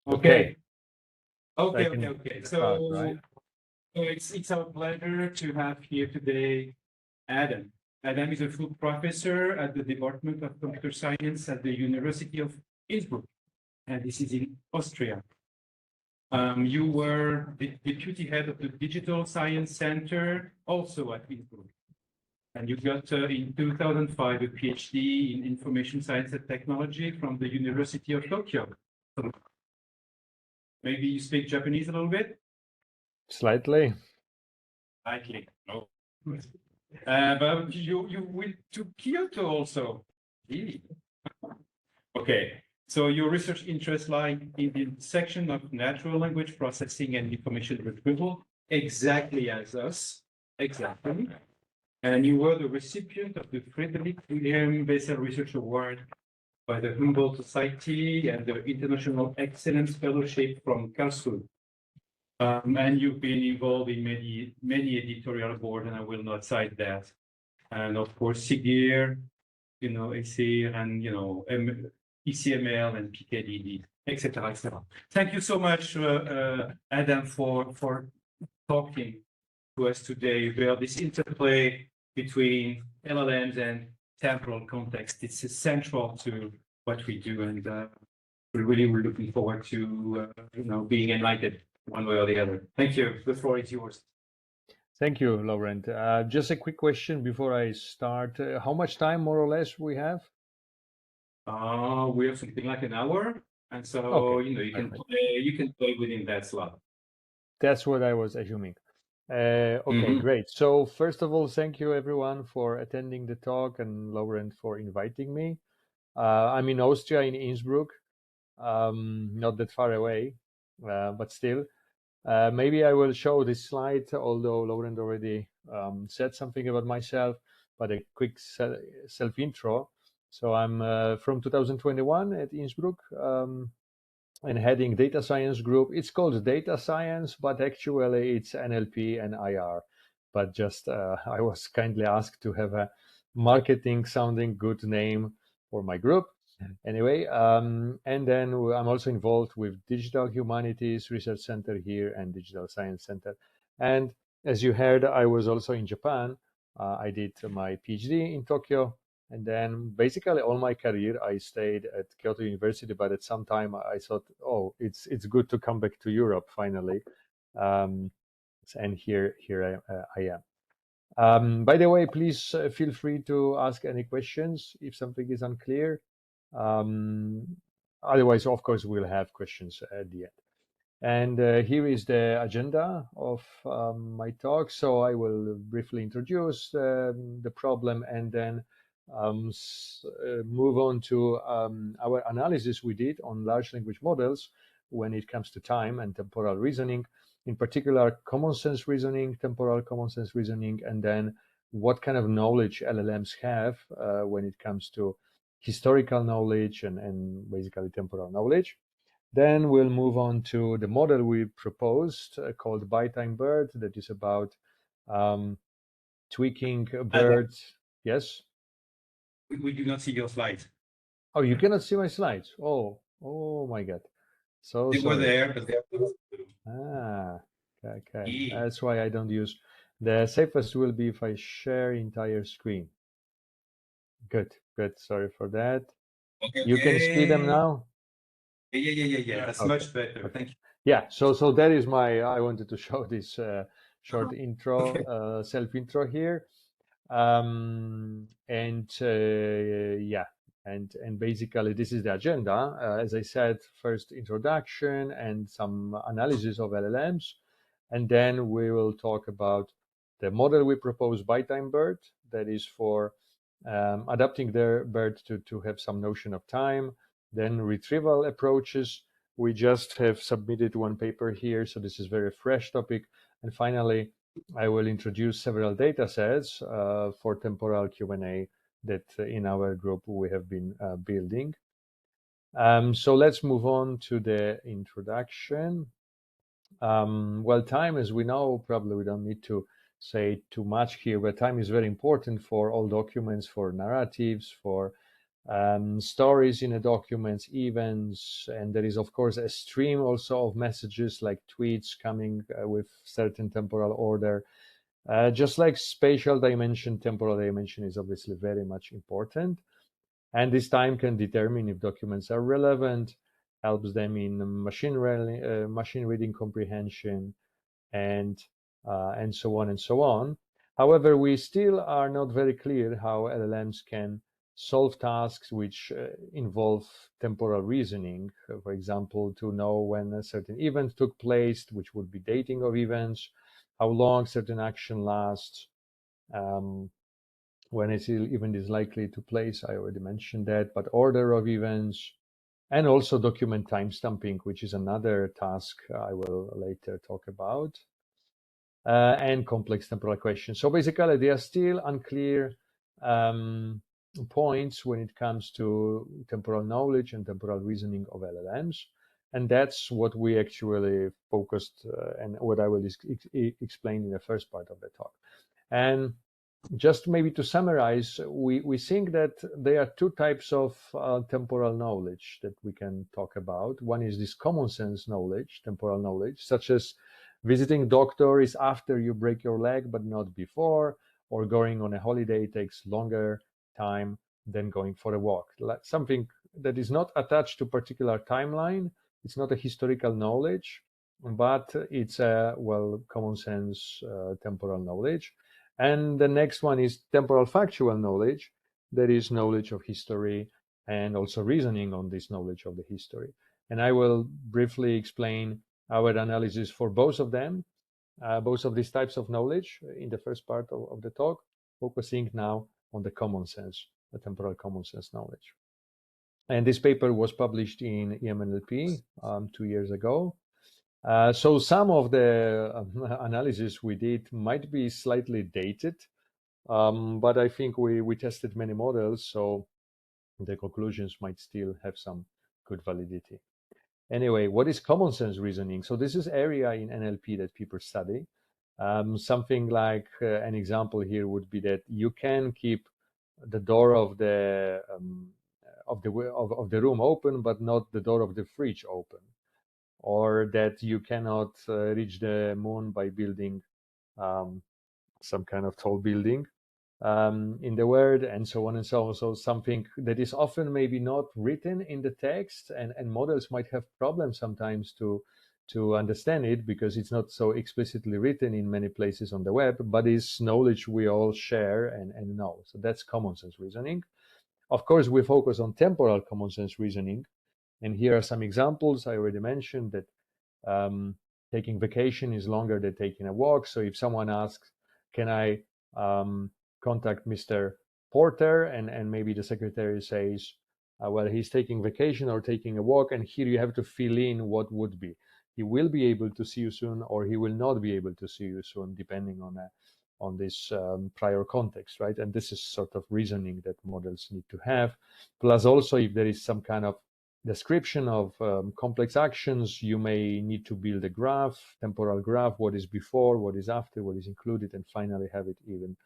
Okay. Okay. Start, right? So it's our pleasure to have here today Adam. Adam is a full professor at the Department of Computer Science at the University of Innsbruck, and this is in Austria. You were the deputy head of the Digital Science Center, also at Innsbruck. And you got in 2005 a PhD in Information Science and Technology from the University of Tokyo. Maybe you speak Japanese a little bit? Slightly. Slightly, no. But you went to Kyoto also. Really? Okay. So your research interests lie in the section of natural language processing and information retrieval, exactly as us. Exactly. And you were the recipient of the Frederick William Bessel Research Award by the Humboldt Society and the International Excellence Fellowship from Karlsruhe. And you've been involved in many editorial boards, and I will not cite that. And of course, SIGIR, ECIR, and ECML and PKDD, etc., etc. Thank you so much, Adam, for talking to us today about this interplay between LLMs and temporal context. It's essential to what we do, and we're looking forward to being enlightened one way or the other. Thank you. The floor is yours. Thank you, Laurent. Just a quick question before I start. How much time, more or less, we have? We have something like an hour, and so Okay. you can play within that slot. That's what I was assuming. Okay, great. So first of all, thank you everyone for attending the talk, and Laurent for inviting me. I'm in Austria, in Innsbruck, not that far away, but still. Maybe I will show this slide, although Laurent already said something about myself, but a quick self-intro. So I'm from 2021 at Innsbruck and heading data science group. It's called data science, but actually it's NLP and IR. But just I was kindly asked to have a marketing sounding good name for my group. Anyway, and then I'm also involved with Digital Humanities Research Center here and Digital Science Center. And as you heard, I was also in Japan. I did my PhD in Tokyo. And then basically all my career, I stayed at Kyoto University, but at some time I thought, oh, it's good to come back to Europe finally. And here I am. By the way, please feel free to ask any questions if something is unclear. Otherwise, of course, we'll have questions at the end. And here is the agenda of my talk. So I will briefly introduce the problem and then move on to our analysis we did on large language models when it comes to time and temporal reasoning, in particular common sense reasoning, temporal common sense reasoning, and then what kind of knowledge LLMs have when it comes to historical knowledge and basically temporal knowledge. Then we'll move on to the model we proposed called BiTimeBERT, that is about tweaking BERT. Yes? We do not see your slides. Oh, you cannot see my slides. Oh my God. So they sorry. were there, but they're okay. That's why I don't use. The safest will be if I share entire screen. Good. Sorry for that. Okay. You can see them now? Yeah. That's much better. Thank you. Yeah. So that is I wanted to show this short intro, self-intro here. And basically this is the agenda. As I said, first introduction and some analysis of LLMs, and then we will talk about the model we propose, BiTimeBERT, that is for adapting the BERT to have some notion of time. Then retrieval approaches. We just have submitted one paper here, so this is very fresh topic. And finally, I will introduce several data sets for temporal Q&A that in our group we have been building. So let's move on to the introduction. Well, time, as we know, probably we don't need to say too much here, but time is very important for all documents, for narratives, for stories in a document, events, and there is of course a stream also of messages like tweets coming with certain temporal order. Just like spatial dimension, temporal dimension is obviously very much important. And this time can determine if documents are relevant, helps them in machine reading comprehension, and so on and so on. However, we still are not very clear how LLMs can solve tasks which involve temporal reasoning. For example, to know when a certain event took place, which would be dating of events, how long certain action lasts, when an event is likely to place. I already mentioned that, but order of events, and also document timestamping, which is another task I will later talk about, and complex temporal questions. So basically, there are still unclear points when it comes to temporal knowledge and temporal reasoning of LLMs. And that's what we actually focused and what I will explain in the first part of the talk. And just maybe to summarize, we think that there are two types of temporal knowledge that we can talk about. One is this common sense knowledge, temporal knowledge, such as visiting doctor is after you break your leg, but not before, or going on a holiday takes longer time than going for a walk. Like something that is not attached to particular timeline. It's not a historical knowledge, but it's a, well, common sense temporal knowledge. And the next one is temporal factual knowledge. That is knowledge of history and also reasoning on this knowledge of the history. And I will briefly explain our analysis for both of them, both of these types of knowledge in the first part of the talk, focusing now on the common sense, the temporal common sense knowledge. And this paper was published in EMNLP 2 years ago. So some of the analysis we did might be slightly dated, but I think we tested many models, so the conclusions might still have some good validity. Anyway, what is common sense reasoning? So this is area in NLP that people study. Something like an example here would be that you can keep the door of the room open, but not the door of the fridge open, or that you cannot reach the moon by building some kind of tall building in the word, and so on and so on. So something that is often maybe not written in the text, and models might have problems sometimes to understand it because it's not so explicitly written in many places on the web, but is knowledge we all share and know. So that's common sense reasoning. Of course, we focus on temporal common sense reasoning, and here are some examples. I already mentioned that taking vacation is longer than taking a walk. So if someone asks, can I contact Mr. Porter, and maybe the secretary says, well, he's taking vacation or taking a walk, and here you have to fill in what would be. He will be able to see you soon, or he will not be able to see you soon, depending on this prior context, right? And this is sort of reasoning that models need to have. Plus also, if there is some kind of description of complex actions, you may need to build a graph, temporal graph, what is before, what is after, what is included, and finally have it even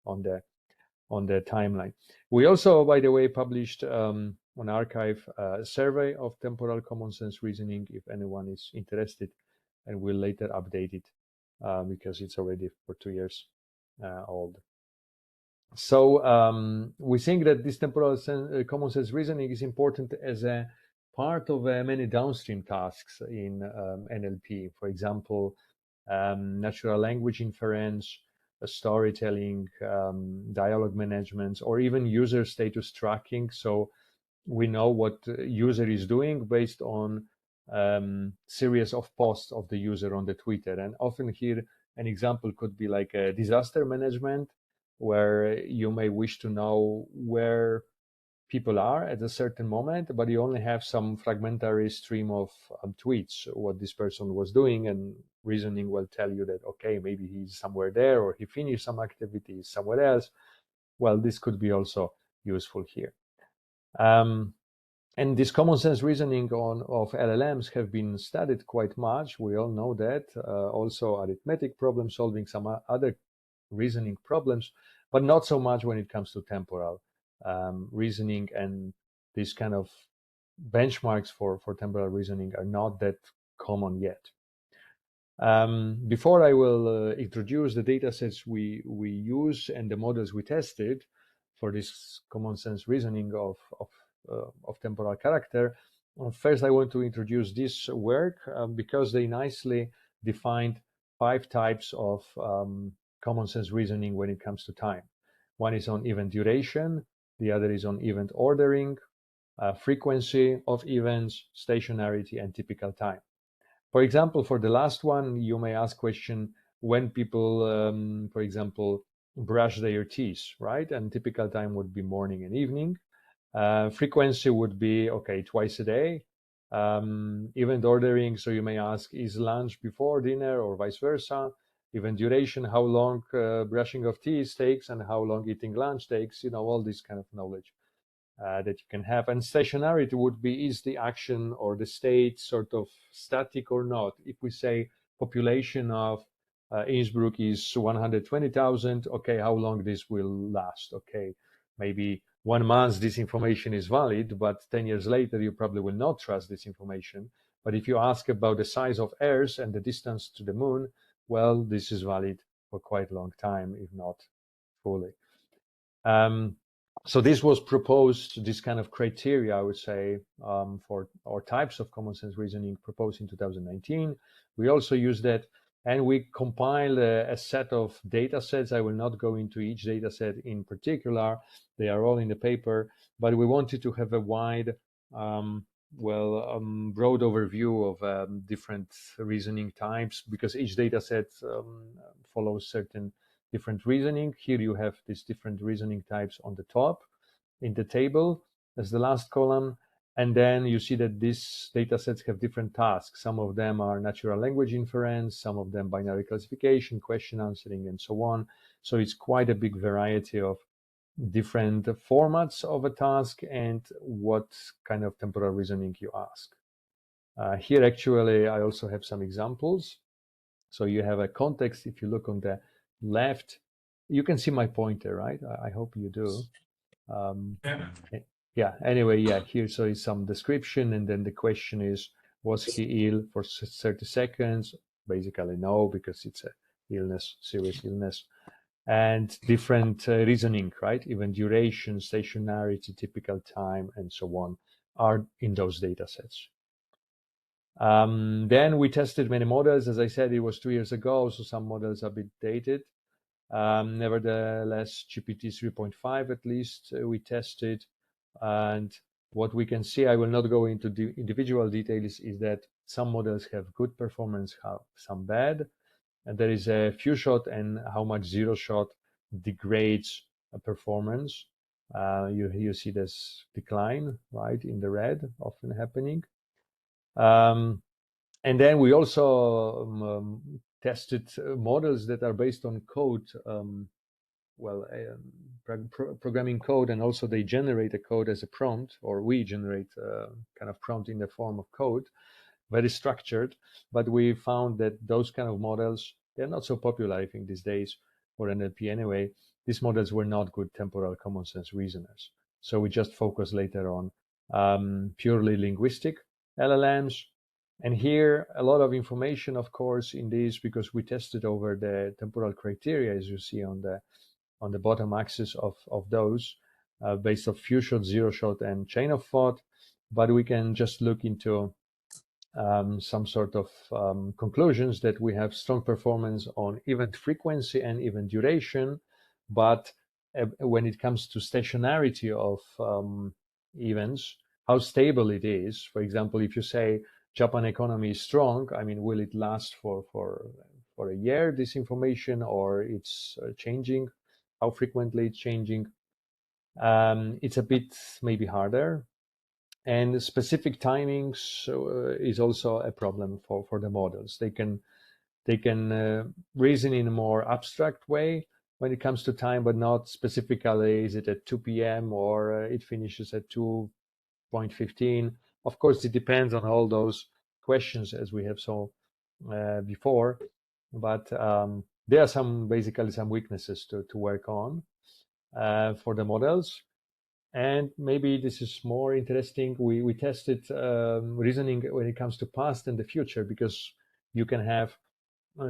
on the timeline. We also, by the way, published on arXiv a survey of temporal common sense reasoning if anyone is interested, and we'll later update it because it's already for 2 years old. So we think that this temporal common sense reasoning is important as a part of many downstream tasks in NLP. For example, natural language inference, storytelling, dialogue management, or even user status tracking. So we know what user is doing based on series of posts of the user on the Twitter. And often here, an example could be like a disaster management, where you may wish to know where people are at a certain moment, but you only have some fragmentary stream of tweets, what this person was doing, and reasoning will tell you that, okay, maybe he's somewhere there, or he finished some activities somewhere else. Well, this could be also useful here. And this common sense reasoning of LLMs have been studied quite much. We all know that. Also arithmetic problem solving, some other reasoning problems, but not so much when it comes to temporal reasoning and these kind of benchmarks for temporal reasoning are not that common yet. Before I will introduce the datasets we use and the models we tested for this common sense reasoning of temporal character, first I want to introduce this work because they nicely defined 5 types of common sense reasoning when it comes to time. One is on event duration, the other is on event ordering, frequency of events, stationarity, and typical time. For example, for the last one, you may ask question when people, for example, brush their teeth, right? And typical time would be morning and evening. Frequency would be, okay, twice a day. Event ordering, so you may ask, is lunch before dinner or vice versa? Event duration, how long brushing of teeth takes and how long eating lunch takes, all this kind of knowledge that you can have. And stationarity would be, is the action or the state sort of static or not? If we say population of Innsbruck is 120,000, okay, how long this will last? Okay, maybe 1 month this information is valid, but 10 years later you probably will not trust this information. But if you ask about the size of Earth and the distance to the moon, well, this is valid for quite a long time, if not fully. So this was proposed, this kind of criteria, I would say, for our types of common sense reasoning proposed in 2019. We also used that, and we compiled a set of data sets. I will not go into each data set in particular. They are all in the paper, but we wanted to have a wide, broad overview of different reasoning types, because each data set follows certain different reasoning. Here you have these different reasoning types on the top in the table as the last column. And then you see that these data sets have different tasks. Some of them are natural language inference, some of them binary classification, question answering, and so on. So it's quite a big variety of different formats of a task and what kind of temporal reasoning you ask. Here, actually, I also have some examples. So you have a context. If you look on the left, you can see my pointer, right? I hope you do. Yeah, anyway, yeah, here so is some description, and then the question is, was he ill for 30 seconds? Basically no, because it's a illness, serious illness. And different reasoning, right? Even duration, stationarity, typical time, and so on are in those data sets. Then we tested many models. As I said, it was 2 years ago, so some models are a bit dated. Nevertheless, GPT 3.5 at least we tested. And what we can see, I will not go into the individual details, is that some models have good performance, have some bad. And there is a few shot and how much zero shot degrades a performance. You see this decline, right, in the red often happening. And then we also tested models that are based on code, programming code, and also they generate a code as a prompt, or we generate a kind of prompt in the form of code, very structured. But we found that those kind of models, they're not so popular, I think, these days for NLP anyway. These models were not good temporal common sense reasoners. So we just focused later on purely linguistic LLMs. And here, a lot of information, of course, in this, because we tested over the temporal criteria, as you see on the bottom axis of those, based on few shot, zero shot, and chain of thought. But we can just look into some sort of conclusions that we have strong performance on event frequency and event duration. But when it comes to stationarity of events, how stable it is. For example, if you say Japan economy is strong, I mean, will it last for a year, this information, or it's changing? How frequently it's changing? It's a bit maybe harder. And specific timings is also a problem for the models. They can reason in a more abstract way when it comes to time, but not specifically, is it at 2 p.m. or it finishes at 2:15. Of course, it depends on all those questions, as we have saw before, but there are basically some weaknesses to work on for the models. And maybe this is more interesting. We tested reasoning when it comes to past and the future, because you can have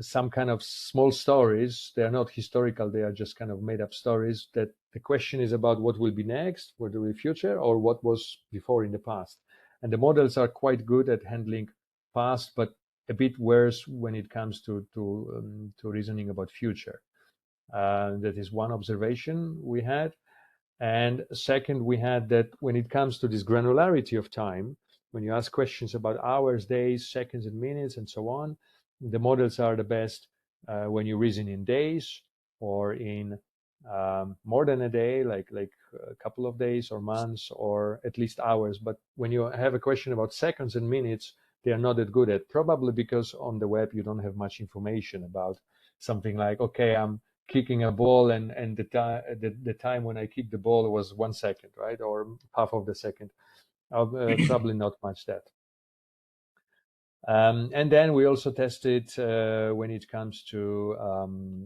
some kind of small stories. They are not historical. They are just kind of made up stories that the question is about what will be next, what will be future, or what was before in the past. And the models are quite good at handling past, but a bit worse when it comes to reasoning about future. That is one observation we had. And second, we had that when it comes to this granularity of time, when you ask questions about hours, days, seconds, and minutes, and so on, the models are the best when you reason in days or in more than a day, like a couple of days or months or at least hours. But when you have a question about seconds and minutes, they are not that good at, probably because on the web you don't have much information about something like, okay, I'm kicking a ball and the time when I kicked the ball was 1 second, right, or half of the second. Probably not much that. And then we also tested when it comes to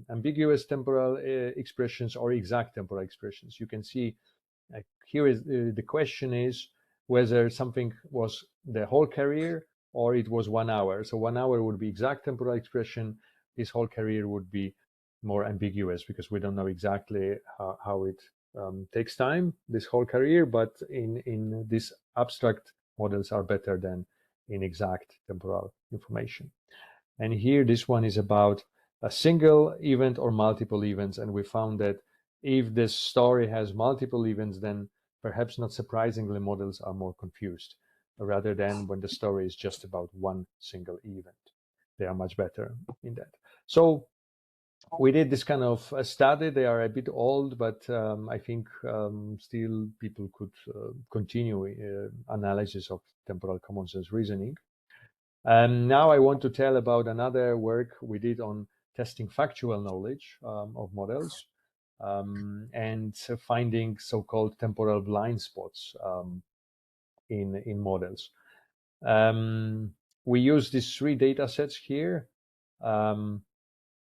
ambiguous temporal expressions or exact temporal expressions. You can see here is the question is whether something was the whole career or it was 1 hour. So 1 hour would be exact temporal expression. This whole career would be more ambiguous because we don't know exactly how it takes time, this whole career, but in these abstract models are better than in exact temporal information. And here, this one is about a single event or multiple events. And we found that if this story has multiple events, then perhaps not surprisingly, models are more confused rather than when the story is just about one single event. They are much better in that. So we did this kind of study. They are a bit old, but I think still people could continue analysis of temporal common sense reasoning. Now I want to tell about another work we did on testing factual knowledge of models and finding so-called temporal blind spots in models. We use these 3 data sets here.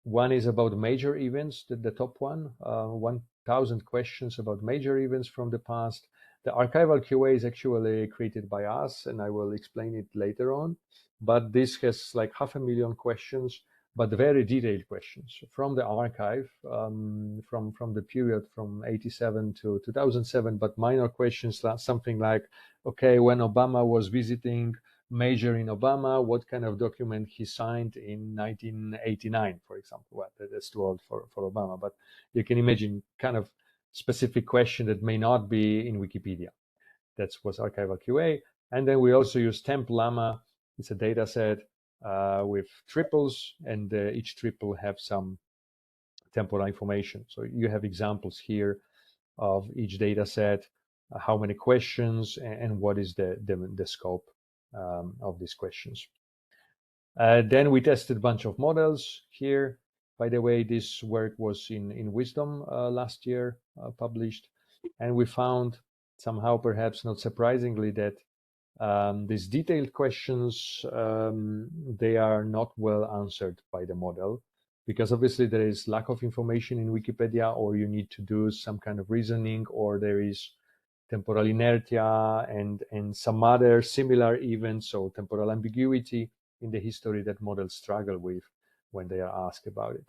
One is about major events, the top one, 1,000 questions about major events from the past. The archival QA is actually created by us, and I will explain it later on. But this has like 500,000 questions, but very detailed questions from the archive, from the period from 87 to 2007, but minor questions, something like, okay, when Obama was visiting major in Obama, what kind of document he signed in 1989, for example. Well, that's too old for Obama, but you can imagine kind of specific question that may not be in Wikipedia. That was archival QA. And then we also use TempLlama. It's a data set with triples, and each triple have some temporal information. So you have examples here of each data set, how many questions, and what is the scope of these questions. Then we tested a bunch of models here. By the way, this work was in Wisdom last year published, and we found somehow, perhaps not surprisingly, that these detailed questions, they are not well answered by the model, because obviously there is lack of information in Wikipedia, or you need to do some kind of reasoning, or there is temporal inertia and some other similar events, so temporal ambiguity in the history that models struggle with when they are asked about it.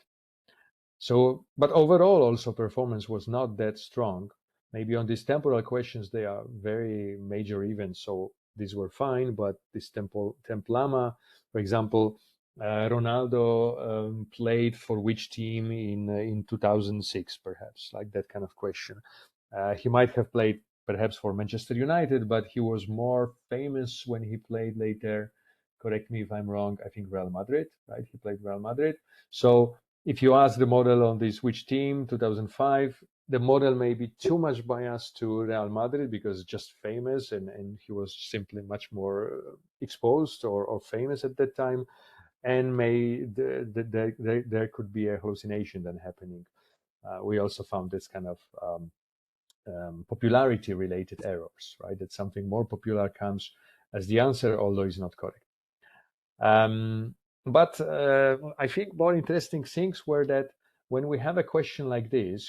So, but overall also performance was not that strong. Maybe on these temporal questions, they are very major events, so these were fine, but this TempLlama, for example, Ronaldo played for which team in 2006, perhaps, like that kind of question. He might have played perhaps for Manchester United, but he was more famous when he played later. Correct me if I'm wrong. I think Real Madrid, right? He played Real Madrid. So if you ask the model on this which team, 2005, the model may be too much biased to Real Madrid because it's just famous, and he was simply much more exposed or famous at that time, and there could be a hallucination then happening. We also found this kind of popularity related errors, right? That something more popular comes as the answer, although it's not correct. But I think more interesting things were that when we have a question like this,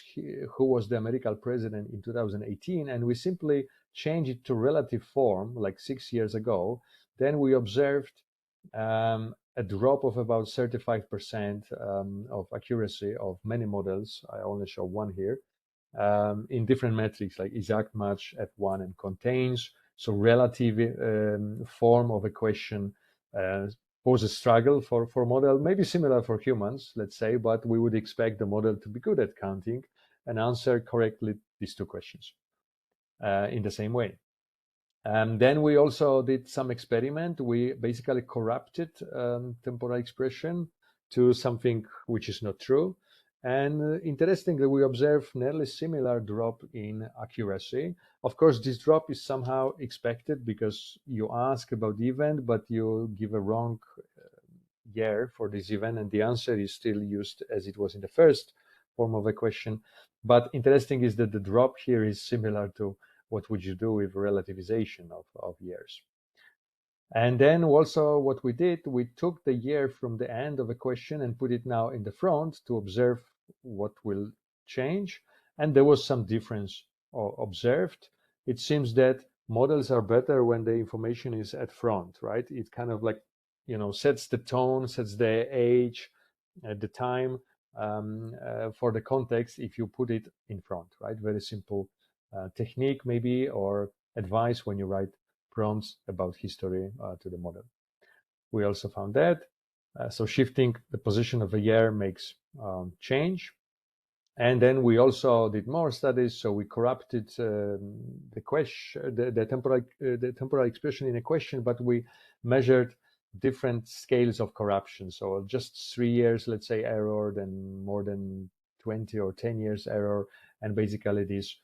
who was the American president in 2018, and we simply change it to relative form, like 6 years ago, then we observed a drop of about 35% of accuracy of many models. I only show one here, in different metrics like exact match, F1, and contains. So relative form of a question poses struggle for model, maybe similar for humans, let's say, but we would expect the model to be good at counting and answer correctly these two questions in the same way. Then we also did some experiment. We basically corrupted temporal expression to something which is not true. And interestingly, we observed nearly similar drop in accuracy. Of course, this drop is somehow expected because you ask about the event, but you give a wrong year for this event, and the answer is still used as it was in the first form of a question. But interesting is that the drop here is similar to what would you do with relativization of years. And then also what we did, we took the year from the end of a question and put it now in the front to observe what will change. And there was some difference observed. It seems that models are better when the information is at front, right? It kind of like, sets the tone, sets the age, the time for the context if you put it in front, right? Very simple technique maybe, or advice when you write prompts about history to the model. We also found that. So shifting the position of a year makes change. And then we also did more studies. So we corrupted the question, the temporal expression in a question, but we measured different scales of corruption. So just 3 years, let's say, error, then more than 20 or 10 years error. And basically this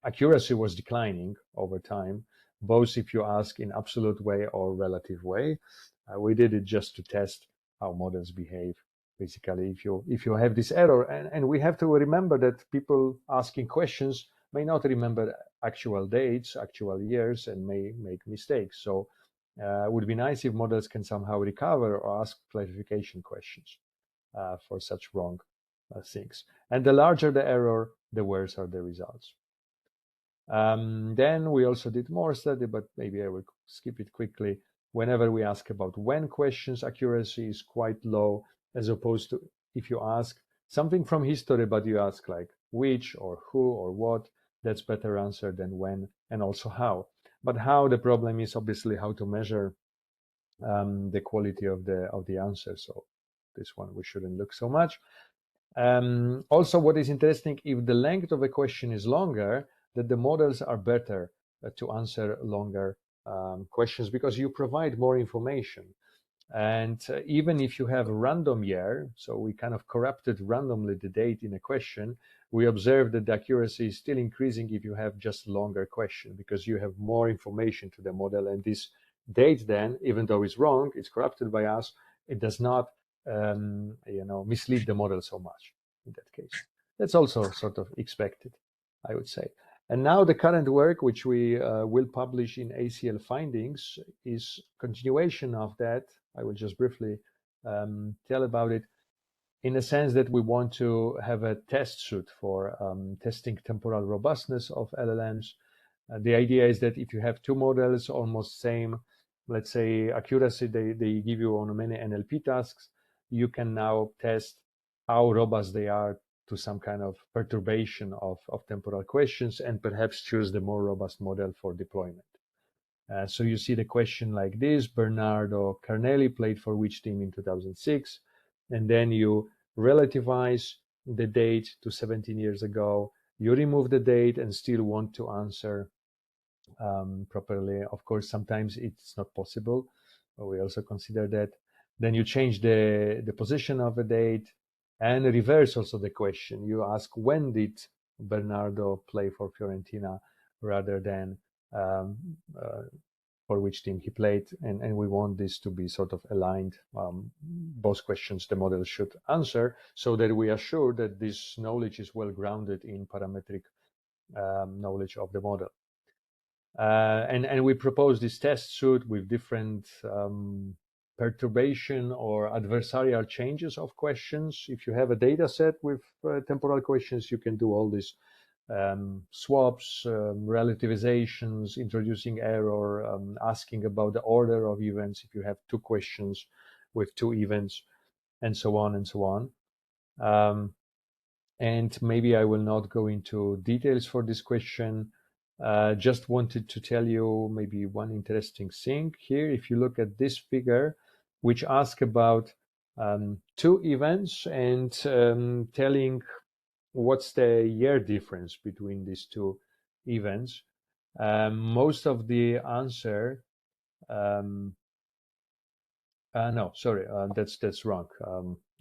accuracy was declining over time, both if you ask in absolute way or relative way. We did it just to test how models behave. Basically, if you have this error, and we have to remember that people asking questions may not remember actual dates, actual years, and may make mistakes. So it would be nice if models can somehow recover or ask clarification questions for such wrong things. And the larger the error, the worse are the results. Then we also did more study, but maybe I will skip it quickly. Whenever we ask about when questions, accuracy is quite low, as opposed to if you ask something from history, but you ask like which or who or what, that's better answer than when and also how. But how, the problem is obviously how to measure the quality of the answer. So this one we shouldn't look so much. Also, what is interesting, if the length of a question is longer, that the models are better to answer longer questions because you provide more information. And even if you have a random year, so we kind of corrupted randomly the date in a question, we observe that the accuracy is still increasing if you have just longer question because you have more information to the model. And this date then, even though it's wrong, it's corrupted by us, it does not mislead the model so much in that case. That's also sort of expected, I would say. And now the current work, which we will publish in ACL Findings, is continuation of that. I will just briefly tell about it, in the sense that we want to have a test suite for testing temporal robustness of LLMs. The idea is that if you have two models, almost same, let's say, accuracy, they give you on many NLP tasks, you can now test how robust they are to some kind of perturbation of temporal questions and perhaps choose the more robust model for deployment. So you see the question like this: Bernardo Carnelli played for which team in 2006? And then you relativize the date to 17 years ago. You remove the date and still want to answer properly. Of course, sometimes it's not possible, but we also consider that. Then you change the position of a date and reverse also the question. You ask, when did Bernardo play for Fiorentina, rather than for which team he played, and we want this to be sort of aligned. Both questions the model should answer, so that we are sure that this knowledge is well grounded in parametric knowledge of the model. And we propose this test suite with different perturbation or adversarial changes of questions. If you have a data set with temporal questions, you can do all these swaps, relativizations, introducing error, asking about the order of events if you have two questions with two events, and so on and so on. And maybe I will not go into details for this question. Just wanted to tell you maybe one interesting thing here. If you look at this figure, which asks about two events and telling what's the year difference between these two events, most of the answer no, sorry, that's wrong.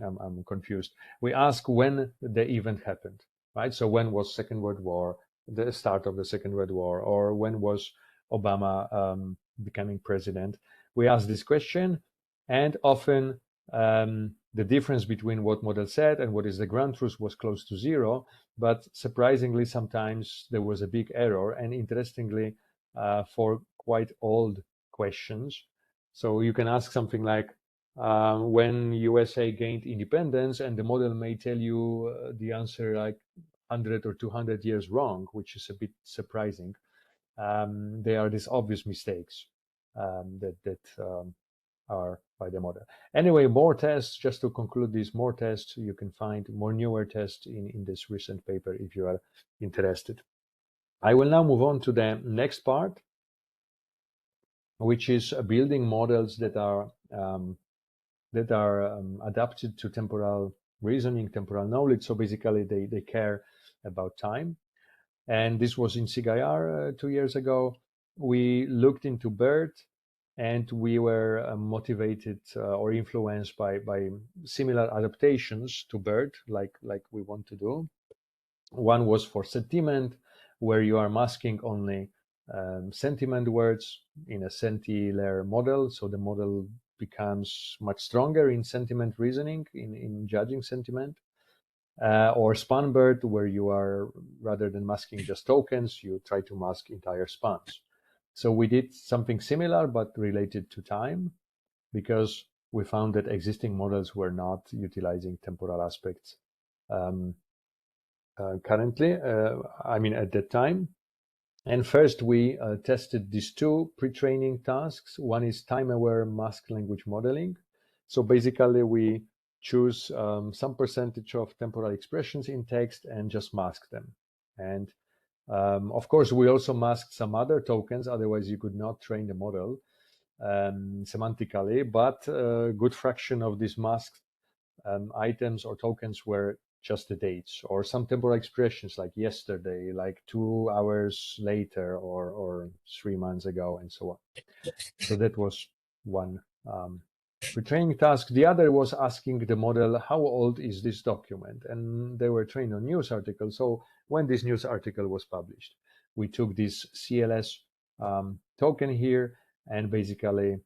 I'm confused. We ask when the event happened, right? So when was Second World War, the start of the Second World War, or when was Obama becoming president? We ask this question, and often the difference between what model said and what is the ground truth was close to zero. But surprisingly, sometimes there was a big error, and interestingly, for quite old questions. So you can ask something like, when USA gained independence, and the model may tell you the answer like 100 or 200 years wrong, which is a bit surprising. There are these obvious mistakes that are by the model. Anyway, more tests, just to conclude these more tests, you can find more newer tests in this recent paper if you are interested. I will now move on to the next part, which is building models that are adapted to temporal reasoning, temporal knowledge. So basically, they care about time. And this was in SIGIR 2 years ago. We looked into BERT, and we were motivated or influenced by similar adaptations to BERT, like we want to do. One was for sentiment, where you are masking only sentiment words in a senti-layer model. So the model becomes much stronger in sentiment reasoning, in judging sentiment. Or SpanBERT, where you are, rather than masking just tokens, you try to mask entire spans. So we did something similar, but related to time, because we found that existing models were not utilizing temporal aspects currently, I mean, at that time. And first, we tested these two pre-training tasks. One is time-aware masked language modeling. So basically, we choose some percentage of temporal expressions in text and just mask them. And of course, we also masked some other tokens. Otherwise, you could not train the model semantically. But a good fraction of these masked items or tokens were just the dates, or some temporal expressions like yesterday, like 2 hours later, or 3 months ago, and so on. So that was one pre-training task. The other was asking the model, how old is this document? And they were trained on news articles. So when this news article was published, we took this CLS token here and basically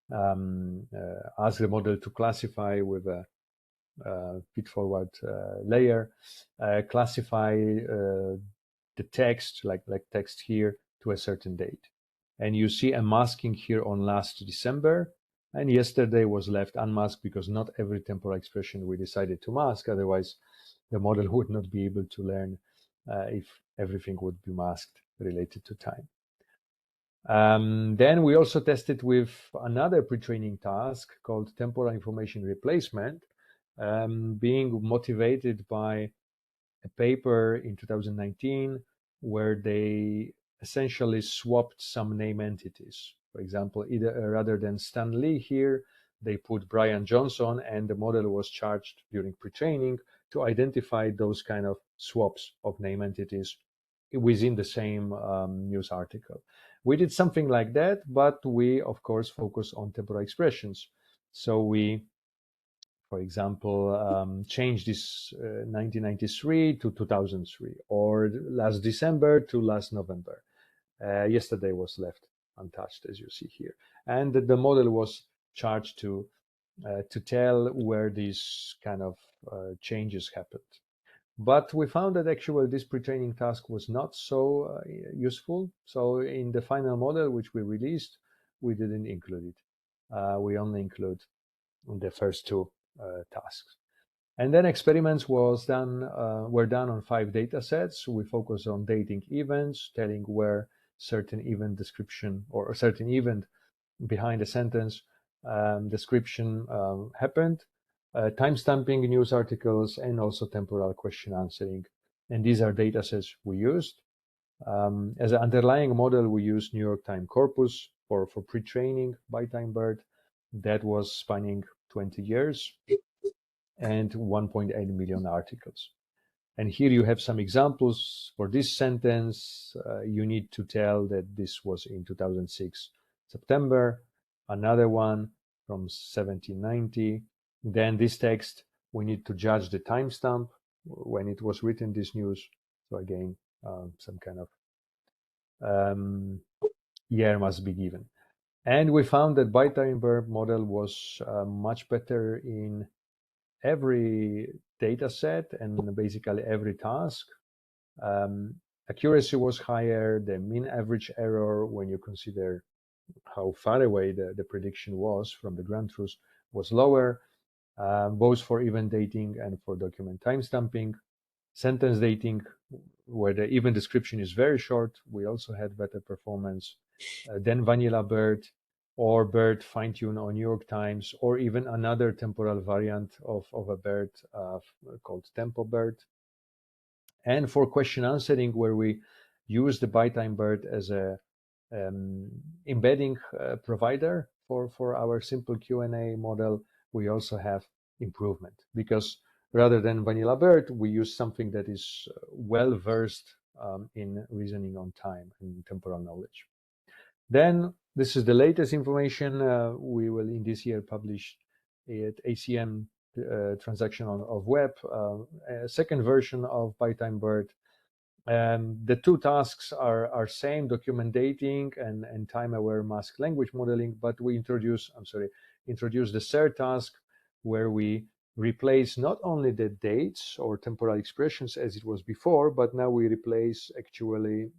asked the model to classify with a feed-forward layer, classify the text, like text here, to a certain date. And you see a masking here on last December, and yesterday was left unmasked because not every temporal expression we decided to mask. Otherwise, the model would not be able to learn if everything would be masked related to time. Then we also tested with another pre-training task called temporal information replacement, being motivated by a paper in 2019 where they essentially swapped some name entities. For example, either rather than Stan Lee here, they put Brian Johnson, and the model was charged during pre-training to identify those kind of swaps of name entities within the same news article. We did something like that, but we, of course, focus on temporal expressions. So we, for example, change this 1993 to 2003, or last December to last November. Yesterday was left untouched, as you see here. And the model was charged to tell where these kind of changes happened. But we found that actually this pre-training task was not so useful. So in the final model, which we released, we didn't include it. we only include the first two tasks. And then experiments were done on 5 data sets. We focus on dating events, telling where certain event description or a certain event behind a sentence description happened, timestamping news articles, and also temporal question answering. And these are data sets we used. As an underlying model, we used New York Times corpus for pre-training BiTimeBERT. That was spanning 20 years and 1.8 million articles. And here you have some examples. For this sentence, you need to tell that this was in 2006 September, another one from 1790. Then this text, we need to judge the timestamp when it was written, this news. So again, some kind of year must be given. And we found that BiTimeBERT model was much better in every data set and basically every task. Accuracy was higher, the mean average error when you consider how far away the prediction was from the ground truth was lower, both for event dating and for document timestamping. Sentence dating, where the event description is very short, we also had better performance than vanilla BERT or BERT fine-tuned on New York Times, or even another temporal variant of a BERT called TempoBERT. And for question answering, where we use the BiTimeBERT as a embedding provider for our simple Q&A model, we also have improvement, because rather than vanilla BERT, we use something that is well versed in reasoning on time and temporal knowledge. Then this is the latest information. We will in this year publish at ACM transaction of web, a second version of BiTimeBERT. The two tasks are same, document dating and time-aware mask language modeling, but we introduce the third task, where we replace not only the dates or temporal expressions as it was before, but now we replace actually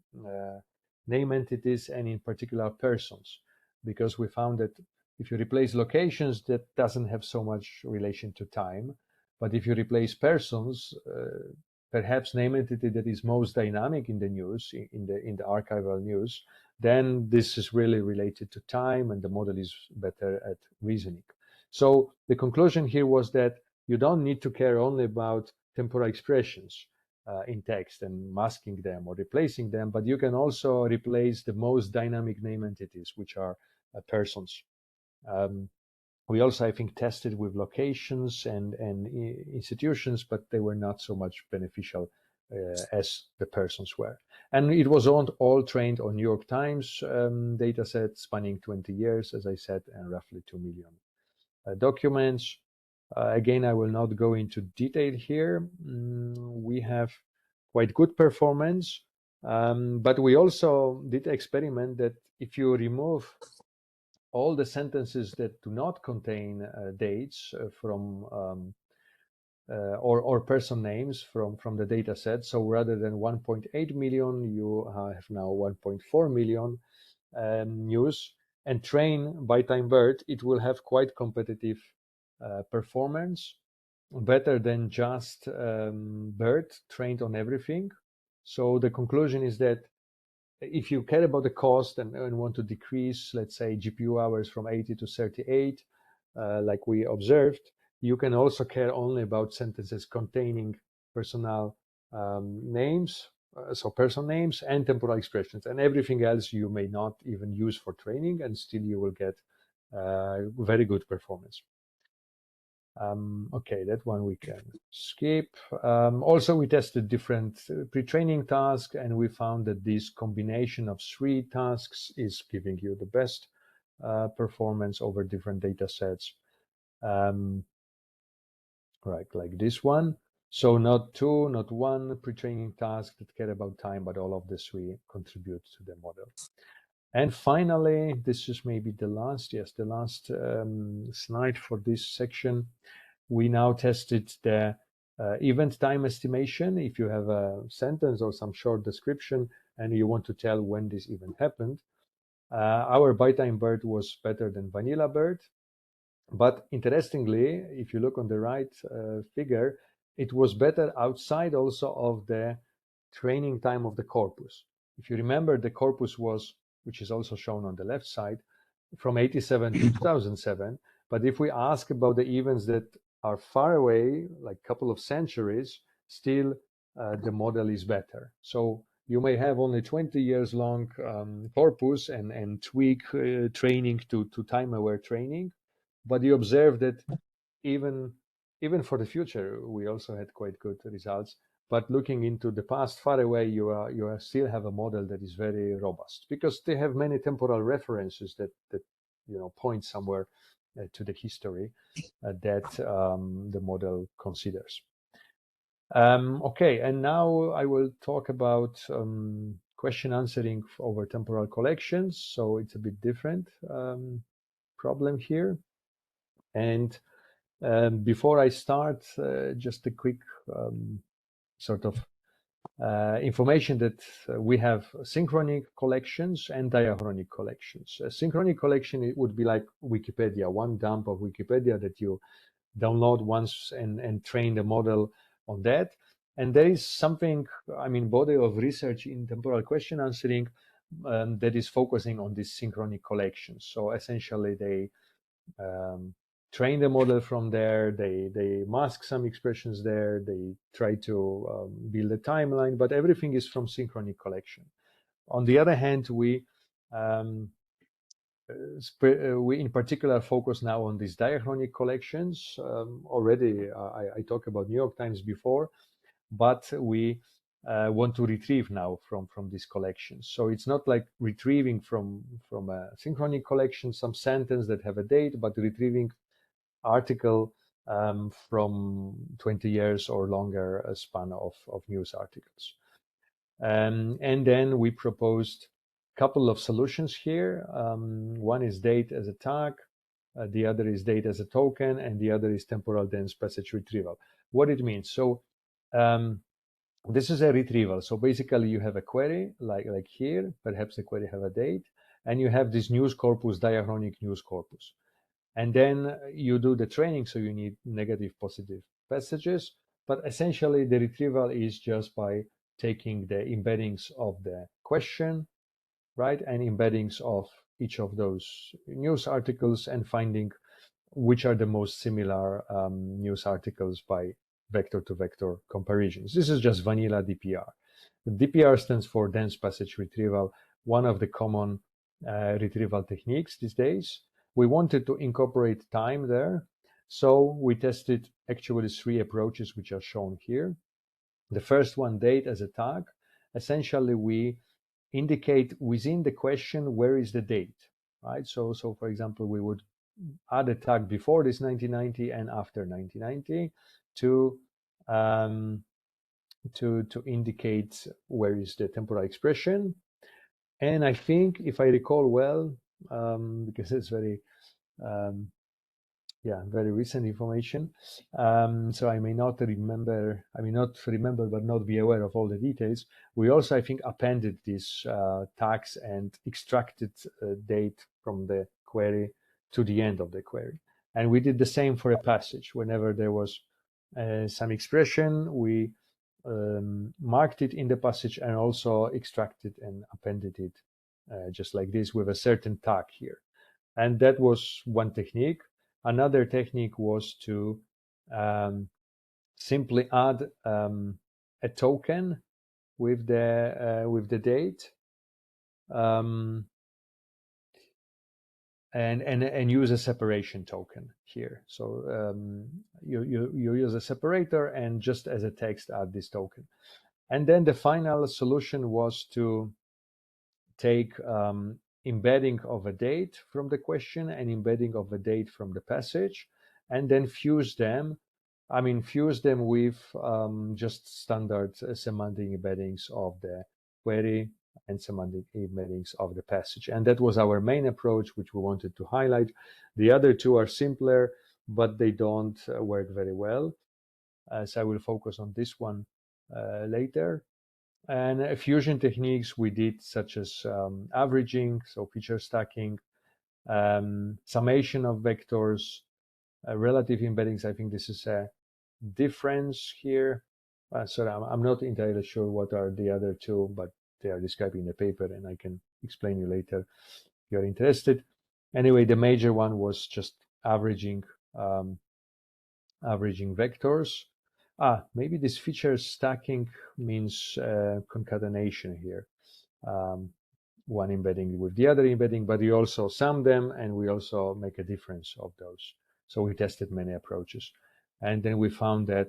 name entities and in particular persons, because we found that if you replace locations, that doesn't have so much relation to time, but if you replace persons, perhaps name entity that is most dynamic in the news, in the archival news, then this is really related to time, and the model is better at reasoning. So the conclusion here was that you don't need to care only about temporal expressions in text and masking them or replacing them, but you can also replace the most dynamic name entities, which are persons. We also, I think, tested with locations and institutions, but they were not so much beneficial as the persons were. And it was all trained on New York Times data set spanning 20 years, as I said, and roughly 2 million documents. Again, I will not go into detail here. We have quite good performance, but we also did experiment that if you remove all the sentences that do not contain dates from or person names from the data set. So rather than 1.8 million, you have now 1.4 million news, and train BiTimeBERT, it will have quite competitive performance, better than just BERT trained on everything. So the conclusion is that if you care about the cost and want to decrease, let's say, GPU hours from 80 to 38, like we observed, you can also care only about sentences containing personal names, so person names and temporal expressions, and everything else you may not even use for training, and still you will get very good performance. Okay, that one we can skip. Also, we tested different pre-training tasks, and we found that this combination of 3 tasks is giving you the best performance over different data sets. Right, like this one. So not 2, not 1 pre-training task that care about time, but all of the 3 contribute to the model. And finally, this is maybe the last slide for this section. We now tested the event time estimation. If you have a sentence or some short description and you want to tell when this event happened, Our BiTimeBERT was better than vanilla BERT. But interestingly, if you look on the right figure, it was better outside also of the training time of the corpus. If you remember, the corpus was, which is also shown on the left side, from 87 to 2007. But if we ask about the events that are far away, like a couple of centuries, still the model is better. So you may have only 20 years long corpus and tweak training to time-aware training, but you observe that even for the future, we also had quite good results. But looking into the past far away, you still have a model that is very robust because they have many temporal references that point somewhere to the history that the model considers. Okay, and now I will talk about question answering over temporal collections. So it's a bit different problem here. And before I start, just a quick sort of information that we have synchronic collections and diachronic collections. A synchronic collection, it would be like Wikipedia, one dump of Wikipedia that you download once and train the model on that. And there is something, I mean, body of research in temporal question answering that is focusing on these synchronic collections. So essentially, they train the model from there. They mask some expressions there. They try to build a timeline, but everything is from synchronic collection. On the other hand, we in particular focus now on these diachronic collections. Already, I talked about New York Times before, but we want to retrieve now from these collections. So it's not like retrieving from a synchronic collection some sentence that have a date, but retrieving article from 20 years or longer span of news articles. And then we proposed a couple of solutions here. One is date as a tag, the other is date as a token, and the other is temporal dense passage retrieval. What it means? So this is a retrieval. So basically you have a query like here, perhaps the query have a date, and you have this news corpus, diachronic news corpus. And then you do the training, so you need negative, positive passages. But essentially, the retrieval is just by taking the embeddings of the question, right, and embeddings of each of those news articles and finding which are the most similar news articles by vector-to-vector comparisons. This is just vanilla DPR. The DPR stands for dense passage retrieval, one of the common retrieval techniques these days. We wanted to incorporate time there, so we tested actually 3 approaches which are shown here. The first one, date as a tag. Essentially, we indicate within the question where is the date, right? So for example, we would add a tag before this 1990 and after 1990 to indicate where is the temporal expression. And I think, if I recall well, because it's very recent information, so I may not remember but not be aware of all the details. We also, I think, appended these tags and extracted date from the query to the end of the query. And we did the same for a passage. Whenever there was some expression, we marked it in the passage and also extracted and appended it just like this with a certain tag here. And that was one technique. Another technique was to simply add a token with the date and use a separation token here. So you use a separator and just as a text add this token. And then the final solution was to take embedding of a date from the question and embedding of a date from the passage, and then fuse them with just standard semantic embeddings of the query and semantic embeddings of the passage. And that was our main approach, which we wanted to highlight. The other two are simpler, but they don't work very well. So I will focus on this one later. And fusion techniques we did, such as averaging, so feature stacking, summation of vectors, relative embeddings. I think this is a difference here. Sorry, I'm not entirely sure what are the other two, but they are described in the paper, and I can explain you later if you're interested. Anyway, the major one was just averaging um, averaging vectors. Maybe this feature stacking means concatenation here. Um, one embedding with the other embedding, but we also sum them and we also make a difference of those. So we tested many approaches. And then we found that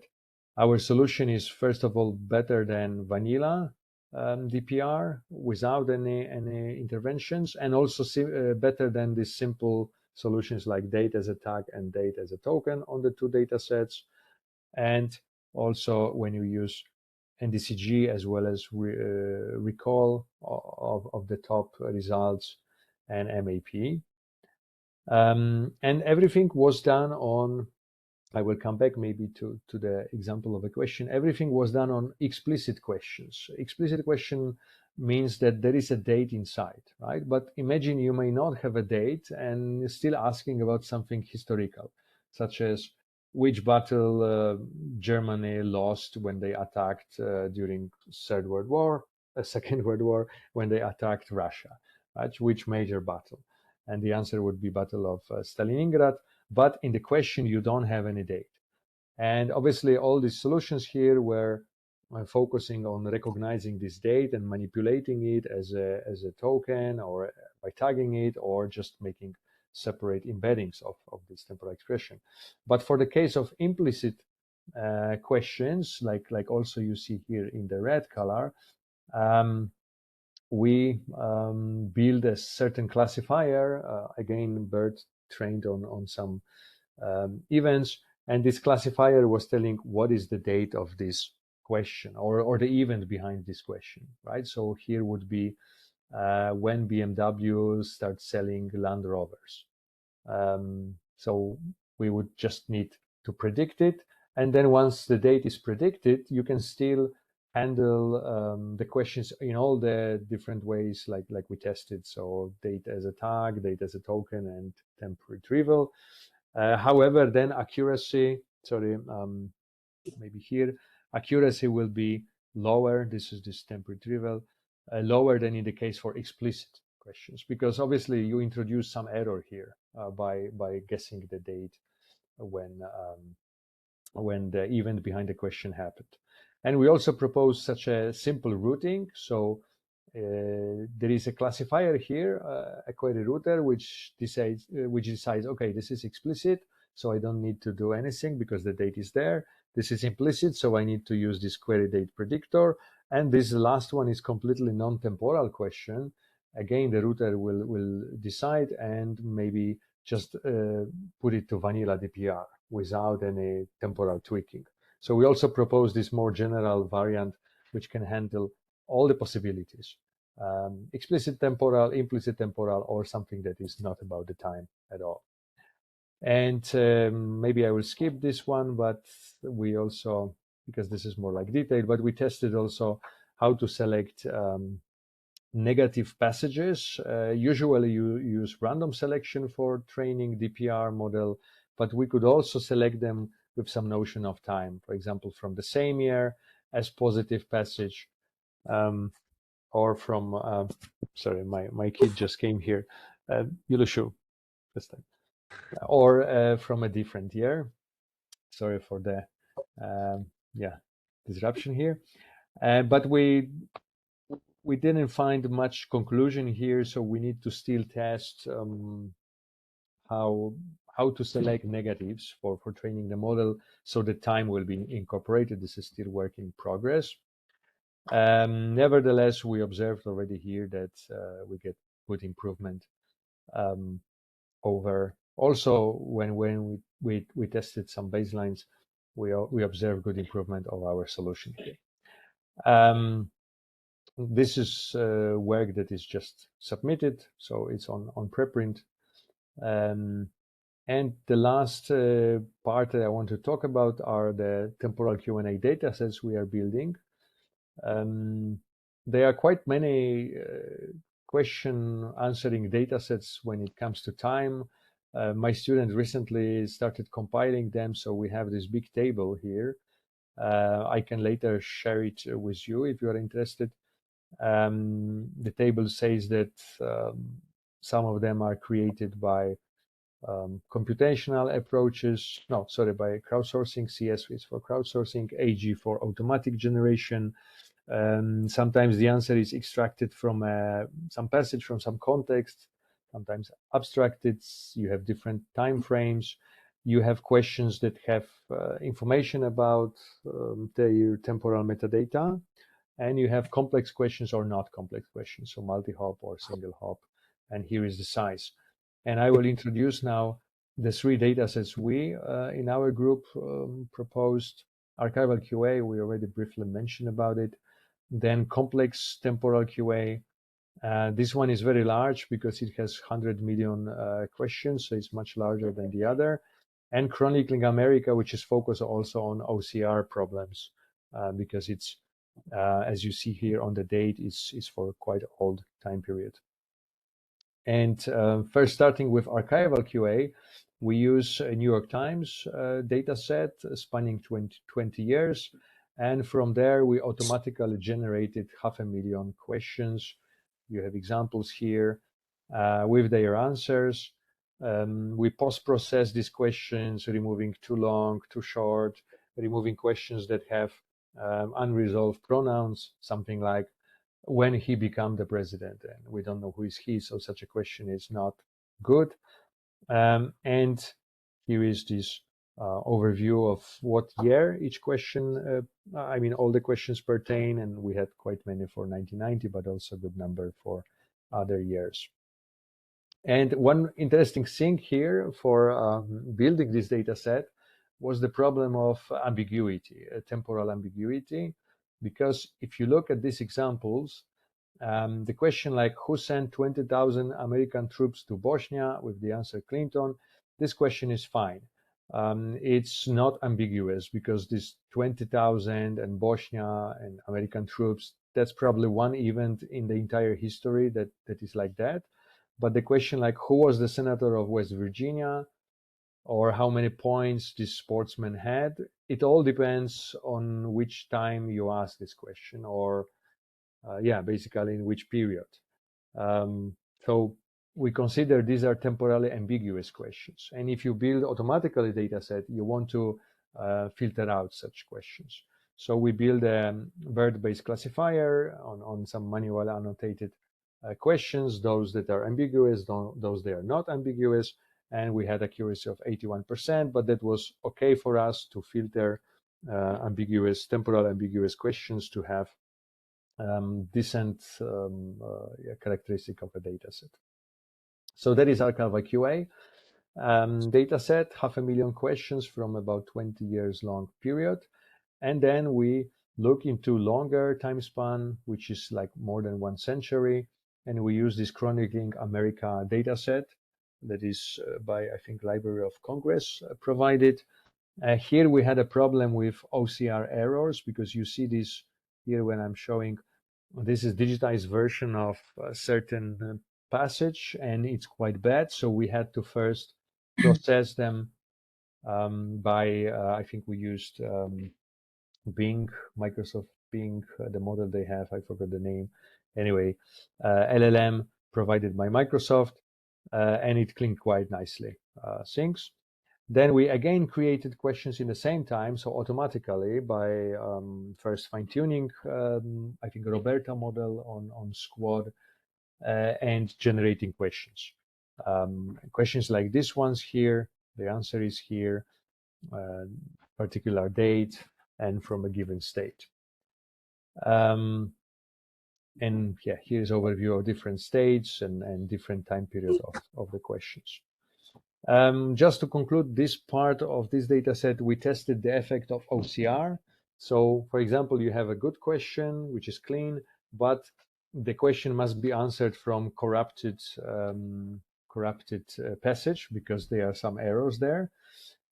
our solution is, first of all, better than vanilla DPR without any interventions, and also better than these simple solutions like date as a tag and date as a token on the two data sets. And also when you use NDCG as well as recall of the top results and MAP. And everything was done on, I will come back maybe to the example of a question. Everything was done on explicit questions. Explicit question means that there is a date inside, right? But imagine you may not have a date and still asking about something historical, such as which battle Germany lost when they attacked during Third World War, Second World War, when they attacked Russia, right? Which major battle? And the answer would be Battle of Stalingrad. But in the question, you don't have any date. And obviously, all these solutions here were focusing on recognizing this date and manipulating it as a token, or by tagging it, or just making separate embeddings of this temporal expression. But for the case of implicit questions, like also you see here in the red color, we build a certain classifier, again, BERT trained on some events, and this classifier was telling what is the date of this question, or the event behind this question, right? So here would be when BMW starts selling Land Rovers. So we would just need to predict it, and then once the date is predicted, you can still handle the questions in all the different ways, like we tested. So date as a tag, date as a token, and temp retrieval. However, then accuracy, sorry, maybe here, accuracy will be lower. This is this temp retrieval, lower than in the case for explicit questions, because obviously you introduce some error here by guessing the date when the event behind the question happened. And we also propose such a simple routing. So there is a classifier here, a query router, which decides, okay, this is explicit, so I don't need to do anything because the date is there. This is implicit, so I need to use this query date predictor. And this last one is completely non-temporal question. Again, the router will decide and maybe just put it to vanilla DPR without any temporal tweaking. So we also propose this more general variant, which can handle all the possibilities. Explicit temporal, implicit temporal, or something that is not about the time at all. And maybe I will skip this one, but we also, because this is more like detail, but we tested also how to select negative passages. Usually you use random selection for training DPR model, but we could also select them with some notion of time, for example, from the same year as positive passage, or from, sorry, my kid just came here, Yulushu, this time, or from a different year. Sorry for the, yeah, disruption here. But we didn't find much conclusion here, so we need to still test how to select negatives for training the model, so the time will be incorporated. This is still work in progress. Nevertheless, we observed already here that we get good improvement over. Also, when we tested some baselines, we observed good improvement of our solution here. This is work that is just submitted, so it's on preprint. And the last part that I want to talk about are the temporal Q&A datasets we are building. There are quite many question answering datasets when it comes to time. My student recently started compiling them, so we have this big table here. I can later share it with you if you are interested. The table says that some of them are created by computational approaches. No, sorry, by crowdsourcing. CS is for crowdsourcing, AG for automatic generation. Sometimes the answer is extracted from some passage from some context, sometimes abstracted. You have different time frames. You have questions that have information about their temporal metadata, and you have complex questions or not complex questions, so multi-hop or single hop. And here is the size. And I will introduce now the three datasets we in our group proposed. Archival QA, we already briefly mentioned about it. Then complex temporal QA. This one is very large because it has 100 million questions, so it's much larger than the other. And Chronicling America, which is focused also on OCR problems, because it's, as you see here on the date, is for quite old time period. And first, starting with archival QA, we use a New York Times data set spanning 20 years. And from there, we automatically generated 500,000 questions. You have examples here with their answers. We post-process these questions, removing too long, too short, removing questions that have unresolved pronouns, something like when he became the president, and we don't know who is he, so such a question is not good. And here is this overview of what year each question, I mean, all the questions pertain, and we had quite many for 1990, but also a good number for other years. And one interesting thing here for building this data set was the problem of ambiguity, temporal ambiguity, because if you look at these examples, the question like who sent 20,000 American troops to Bosnia with the answer Clinton, this question is fine. It's not ambiguous because this 20,000 and Bosnia and American troops, that's probably one event in the entire history that is like that. But the question like who was the senator of West Virginia or how many points this sportsman had, it all depends on which time you ask this question, or yeah, basically in which period. So we consider these are temporally ambiguous questions. And if you build automatically a data set, you want to filter out such questions. So we build a BERT-based classifier on some manual annotated questions, those that are ambiguous, those that are not ambiguous. And we had accuracy of 81%, but that was okay for us to filter temporal ambiguous questions to have decent characteristic of a data set. So that is archival QA data set, 500,000 questions from about 20 years long period. And then we look into longer time span, which is like more than 1 century. And we use this Chronicling America data set that is by, I think, Library of Congress provided. Here we had a problem with OCR errors because you see this here when I'm showing. This is digitized version of a certain passage, and it's quite bad. So we had to first process them by, I think we used Bing, Microsoft Bing, the model they have, I forgot the name. Anyway, LLM provided by Microsoft, and it cleaned quite nicely things. Then we again created questions in the same time, so automatically by first fine-tuning, I think, Roberta model on Squad and generating questions. Questions like this ones here, the answer is here, particular date, and from a given state. And yeah, here's overview of different states and different time period of the questions. Just to conclude this part of this data set, we tested the effect of OCR. So, for example, you have a good question, which is clean, but the question must be answered from corrupted passage because there are some errors there,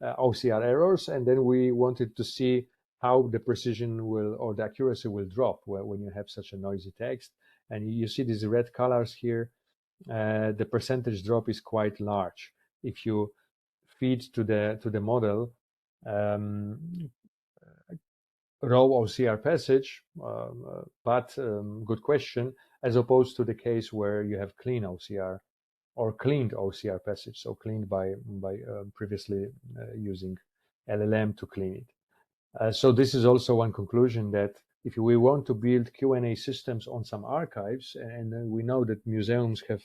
OCR errors. And then we wanted to see how the precision will, or the accuracy will drop when you have such a noisy text. And you see these red colors here. The percentage drop is quite large. If you feed to the model raw OCR passage, but good question, as opposed to the case where you have clean OCR or cleaned OCR passage, so cleaned by previously using LLM to clean it. So this is also one conclusion, that if we want to build Q&A systems on some archives, and we know that museums have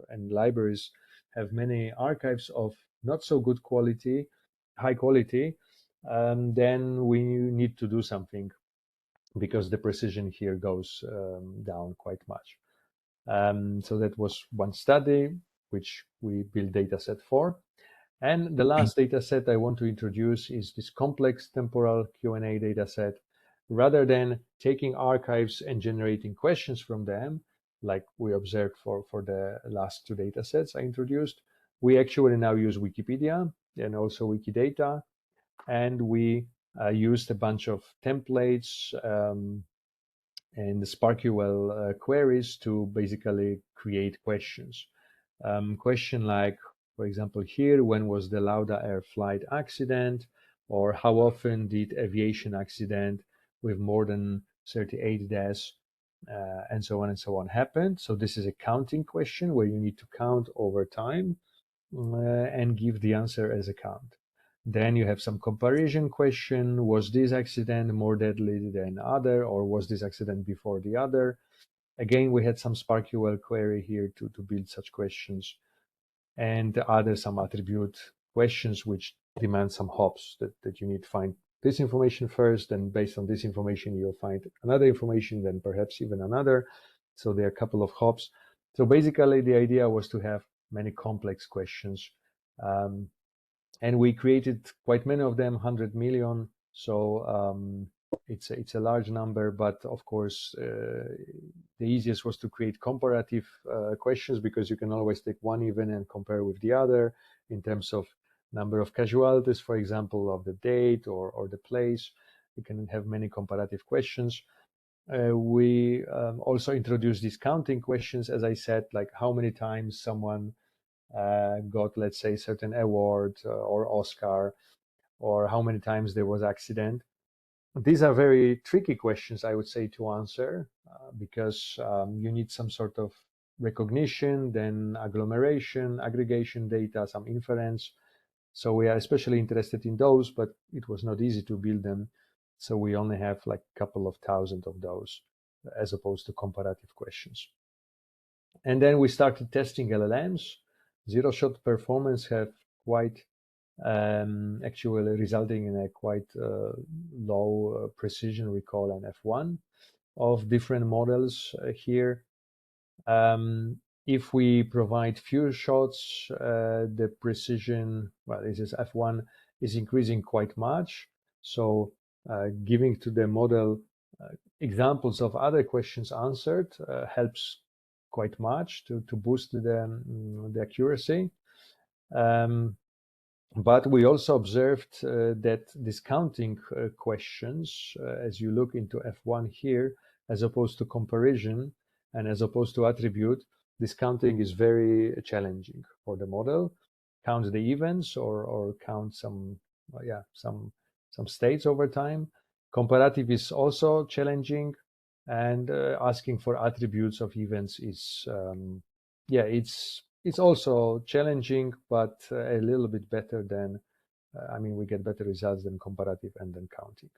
and libraries have many archives of not so good quality, high quality, then we need to do something, because the precision here goes down quite much. So that was one study which we built dataset for. And the last dataset I want to introduce is this complex temporal Q&A dataset. Rather than taking archives and generating questions from them, like we observed for the last two datasets I introduced, we actually now use Wikipedia and also Wikidata, and we used a bunch of templates and SparkQL queries to basically create questions. Question like, for example, here, when was the Lauda Air flight accident? Or how often did aviation accident with more than 38 deaths, and so on happen? So this is a counting question where you need to count over time and give the answer as a count. Then you have some comparison question. Was this accident more deadly than other, or was this accident before the other? Again, we had some SparkQL query here to build such questions, and other some attribute questions which demand some hops that you need to find this information first, and based on this information you'll find another information, then perhaps even another. So there are a couple of hops. So basically the idea was to have many complex questions, and we created quite many of them, 100 million. So it's a large number, but of course the easiest was to create comparative questions, because you can always take one event and compare with the other in terms of number of casualties, for example, of the date or the place. You can have many comparative questions. We also introduced these counting questions, as I said, like how many times someone got, let's say, certain award or Oscar, or how many times there was accident. These are very tricky questions, I would say, to answer, because you need some sort of recognition, then agglomeration, aggregation data, some inference. So we are especially interested in those, but it was not easy to build them. So we only have like a couple of thousand of those, as opposed to comparative questions. And then we started testing LLMs. Zero-shot performance have quite actually resulting in a quite low precision recall and F1 of different models here. If we provide few shots, the precision, well, this is F1 is increasing quite much. So giving to the model examples of other questions answered helps quite much to boost the accuracy. But we also observed that discounting questions, as you look into F1 here, as opposed to comparison and as opposed to attribute, discounting is very challenging for the model. Count the events or count some states over time. Comparative is also challenging, and asking for attributes of events is it's also challenging, but a little bit better than we get better results than comparative and then counting.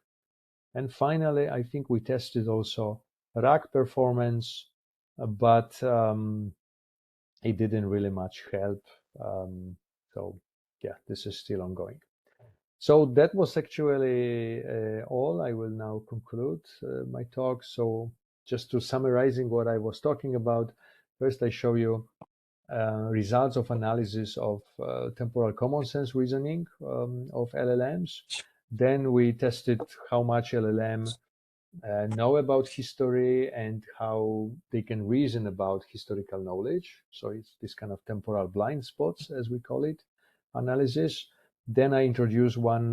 And finally, I think we tested also RAG performance, but it didn't really much help. So yeah, this is still ongoing. So that was actually all. I will now conclude my talk. So just to summarizing what I was talking about, first I show you results of analysis of temporal common sense reasoning of LLMs. Then we tested how much LLM know about history and how they can reason about historical knowledge. So it's this kind of temporal blind spots, as we call it, analysis. Then I introduced one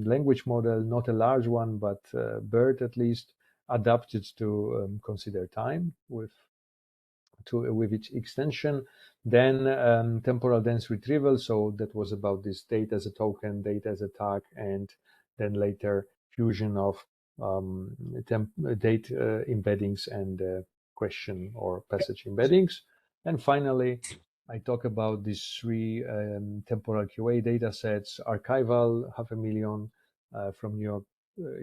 language model, not a large one, but BERT at least, adapted to consider time with each extension. Then temporal dense retrieval. So that was about this data as a token, data as a tag, and then later fusion of date embeddings and question or passage embeddings. And finally, I talk about these three temporal QA data sets: archival, 500,000 from New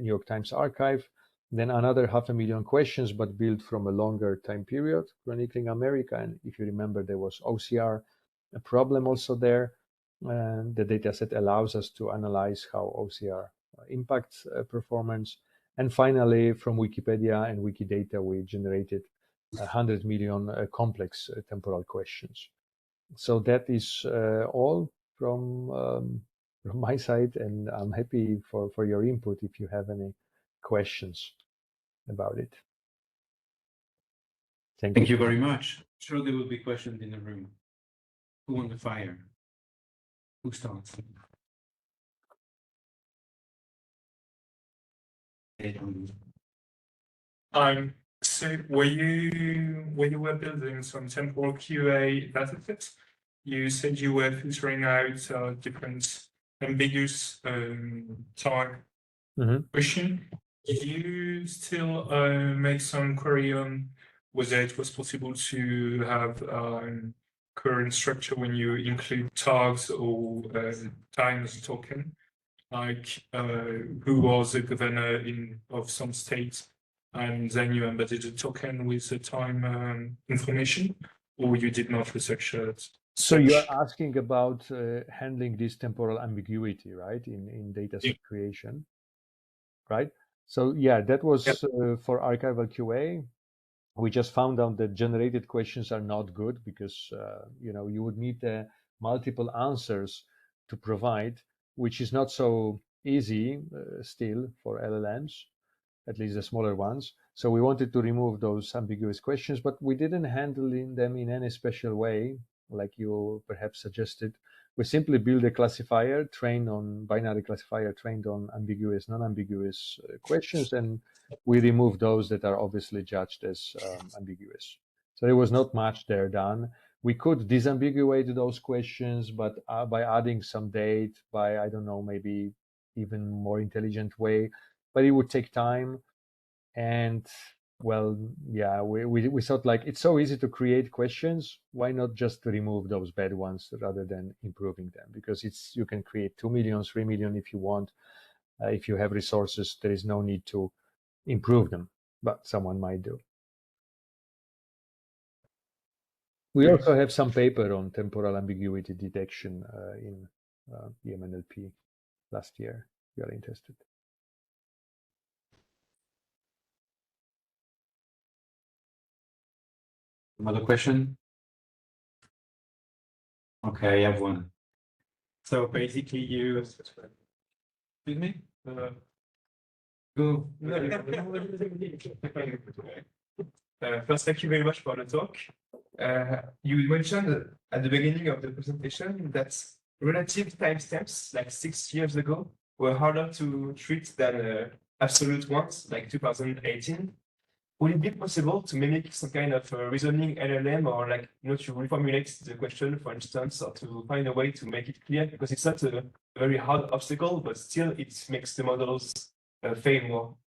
York Times archive, then another 500,000 questions, but built from a longer time period, chronicling America. And if you remember, there was OCR, a problem also there. And the dataset allows us to analyze how OCR impacts performance. And finally, from Wikipedia and Wikidata, we generated 100 million complex temporal questions. So that is all from my side, and I'm happy for your input if you have any questions about it. Thank you very much. Sure, there will be questions in the room. Who on the fire? Who starts? So when you were building some temporal QA datasets, you said you were filtering out different ambiguous time question. Did you still make some query on whether it was possible to have current structure when you include tags or time as a token? Like who was the governor of some state, and then you embedded a token with the time information, or you did not research it? So you are asking about handling this temporal ambiguity, right, in dataset creation, right? So yeah, that was for archival QA. We just found out that generated questions are not good because you would need multiple answers to provide, which is not so easy still for LLMs, at least the smaller ones. So we wanted to remove those ambiguous questions, but we didn't handle them in any special way, like you perhaps suggested. We simply build a classifier trained on binary classifier trained on ambiguous, non-ambiguous questions, and we remove those that are obviously judged as ambiguous. So there was not much there done. We could disambiguate those questions, but by adding some date, by, I don't know, maybe even more intelligent way, but it would take time. And well, yeah, we thought, like, it's so easy to create questions. Why not just remove those bad ones rather than improving them? Because you can create 2 million, 3 million if you want. If you have resources, there is no need to improve them, but someone might do. We also have some paper on temporal ambiguity detection in EMNLP last year, if you are interested. Another question? Okay, I have one. So basically you, excuse me? Go. First, thank you very much for the talk. You mentioned at the beginning of the presentation that relative timestamps, like 6 years ago, were harder to treat than absolute ones, like 2018. Would it be possible to mimic some kind of reasoning LLM, or like, to reformulate the question, for instance, or to find a way to make it clear? Because it's not a very hard obstacle, but still it makes the models fail more.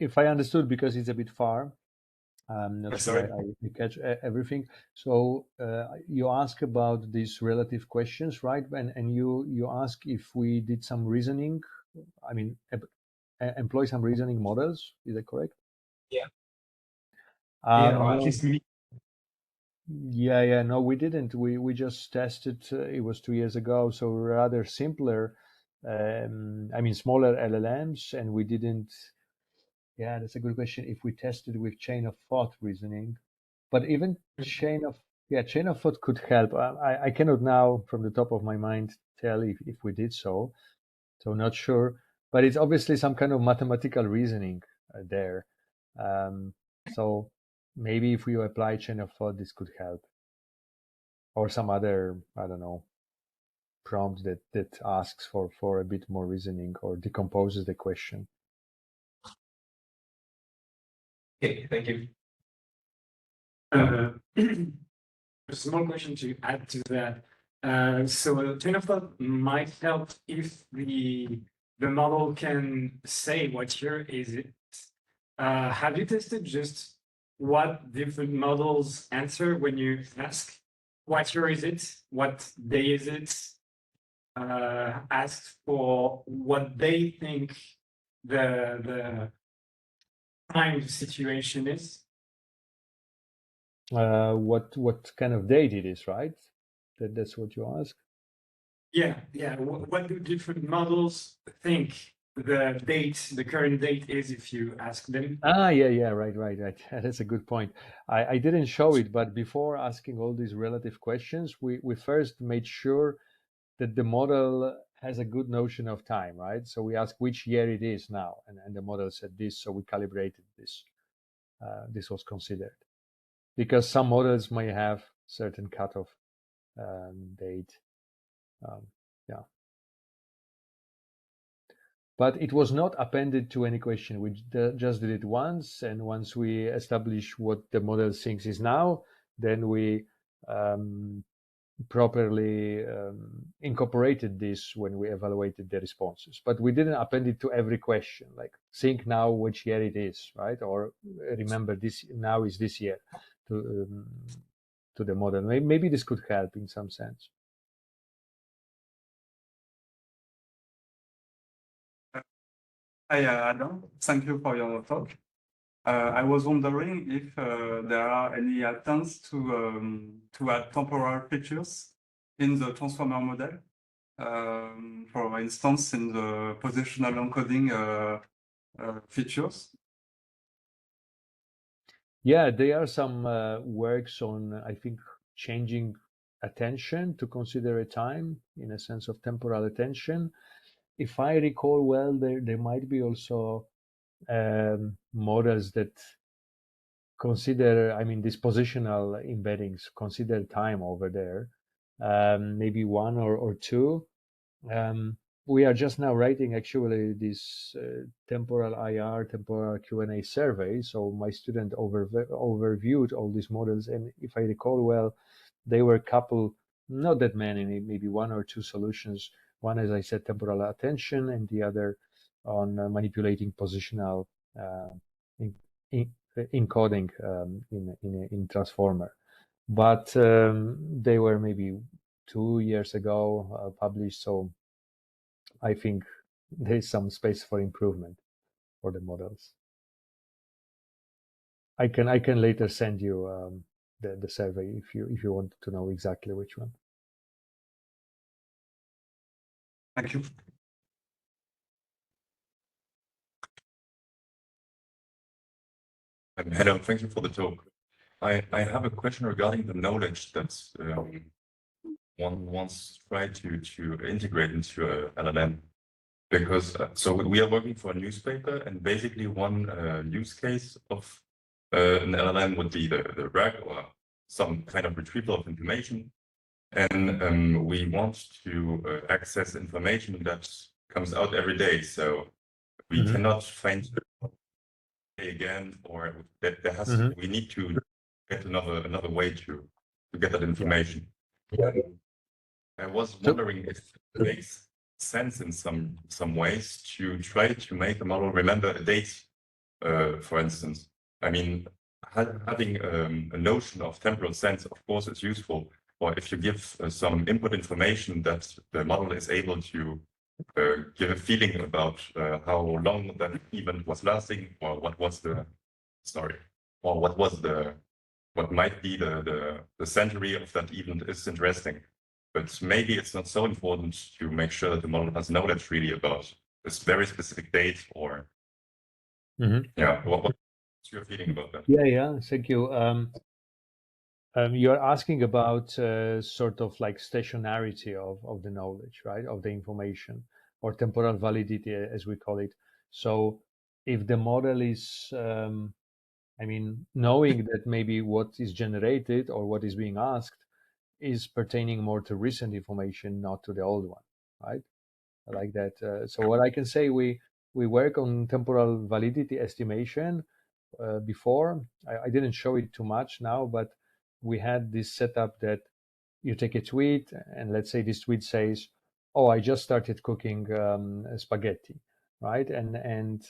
If I understood, because it's a bit far, I'm not sure I catch everything. So you ask about these relative questions, right? And you ask if we did some reasoning, I mean, employ some reasoning models. Is that correct? Yeah. Or at least me. Yeah. No, we didn't. We just tested. It was 2 years ago, so rather simpler. I mean, smaller LLMs, and we didn't. Yeah, that's a good question. If we tested with chain of thought reasoning, but even chain of thought could help. I cannot now, from the top of my mind, tell if we did so. So not sure, but it's obviously some kind of mathematical reasoning there. So maybe if we apply chain of thought, this could help, or some other, I don't know, prompt that asks for a bit more reasoning or decomposes the question. Okay, thank you. A small question to add to that. So train of thought might help if the model can say what year is it. Have you tested just what different models answer when you ask what year is it, what day is it? Asked for what they think the time situation is. What kind of date it is, right? That's what you ask. Yeah. What do different models think the current date is if you ask them? Yeah, right. That's a good point. I didn't show it, but before asking all these relative questions, we first made sure that the model has a good notion of time, right? So we asked which year it is now, and the model said this, so we calibrated this. This was considered. Because some models may have certain cutoff date. Yeah. But it was not appended to any question. We just did it once, and once we establish what the model thinks is now, then we properly incorporated this when we evaluated the responses. But we didn't append it to every question, like think now which year it is, right? Or remember this now is this year to the model. Maybe this could help in some sense. Hi, Adam. Thank you for your talk. I was wondering if there are any attempts to add temporal features in the transformer model. For instance, in the positional encoding features. Yeah, there are some works on, I think, changing attention to consider a time in a sense of temporal attention. If I recall well, there might be also models that consider, I mean, these positional embeddings, consider time over there, maybe one or two. We are just now writing actually this temporal IR, temporal Q&A survey. So my student overviewed all these models, and if I recall well, they were a couple, not that many, maybe one or two solutions. One, as I said, temporal attention, and the other on manipulating positional encoding in transformer. But they were maybe 2 years ago published, so I think there's some space for improvement for the models. I can later send you the survey if you want to know exactly which one. Thank you. Hello, thank you for the talk. I have a question regarding the knowledge that one wants tried to integrate into a LLM. Because so we are working for a newspaper, and basically one use case of an LLM would be the RAG or some kind of retrieval of information. And we want to access information that comes out every day. So we cannot find again, or that there has we need to get another way to get that information. Yeah. I was wondering if it makes sense in some ways to try to make a model remember a date, for instance. I mean, having a notion of temporal sense, of course, is useful. Or if you give some input information that the model is able to give a feeling about how long that event was lasting, or what was the or what might be the century of that event is interesting. But maybe it's not so important to make sure that the model has knowledge really about this very specific date, or yeah, what's your feeling about that? Yeah, thank you. You're asking about sort of like stationarity of the knowledge, right, of the information, or temporal validity, as we call it. So if the model is, I mean, knowing that maybe what is generated or what is being asked is pertaining more to recent information, not to the old one, right? Like that. So what I can say, we work on temporal validity estimation before. I didn't show it too much now, but we had this setup that you take a tweet, and let's say this tweet says, "Oh, I just started cooking spaghetti," right? And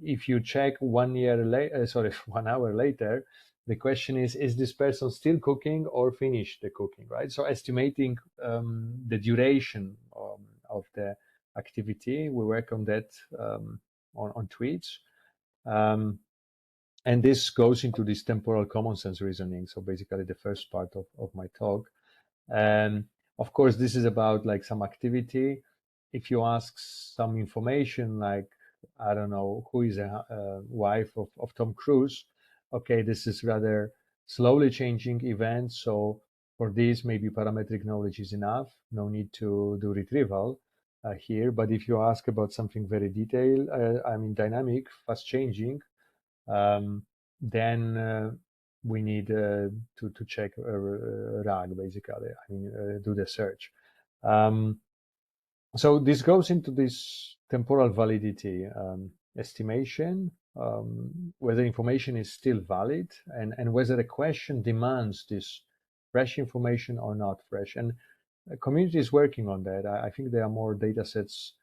if you check 1 year later, sorry, 1 hour later, the question is this person still cooking or finished the cooking, right? So estimating the duration of the activity, we work on that on tweets. And this goes into this temporal common sense reasoning. So basically the first part of my talk. Of course, this is about like some activity. If you ask some information like, I don't know, who is a wife of Tom Cruise, okay, this is rather slowly changing event. So for this, maybe parametric knowledge is enough. No need to do retrieval here. But if you ask about something very detailed, I mean dynamic, fast changing, then we need to check RAG, basically. I mean, do the search. So this goes into this temporal validity estimation, whether information is still valid, and whether the question demands this fresh information or not fresh. And the community is working on that. I think there are more data sets.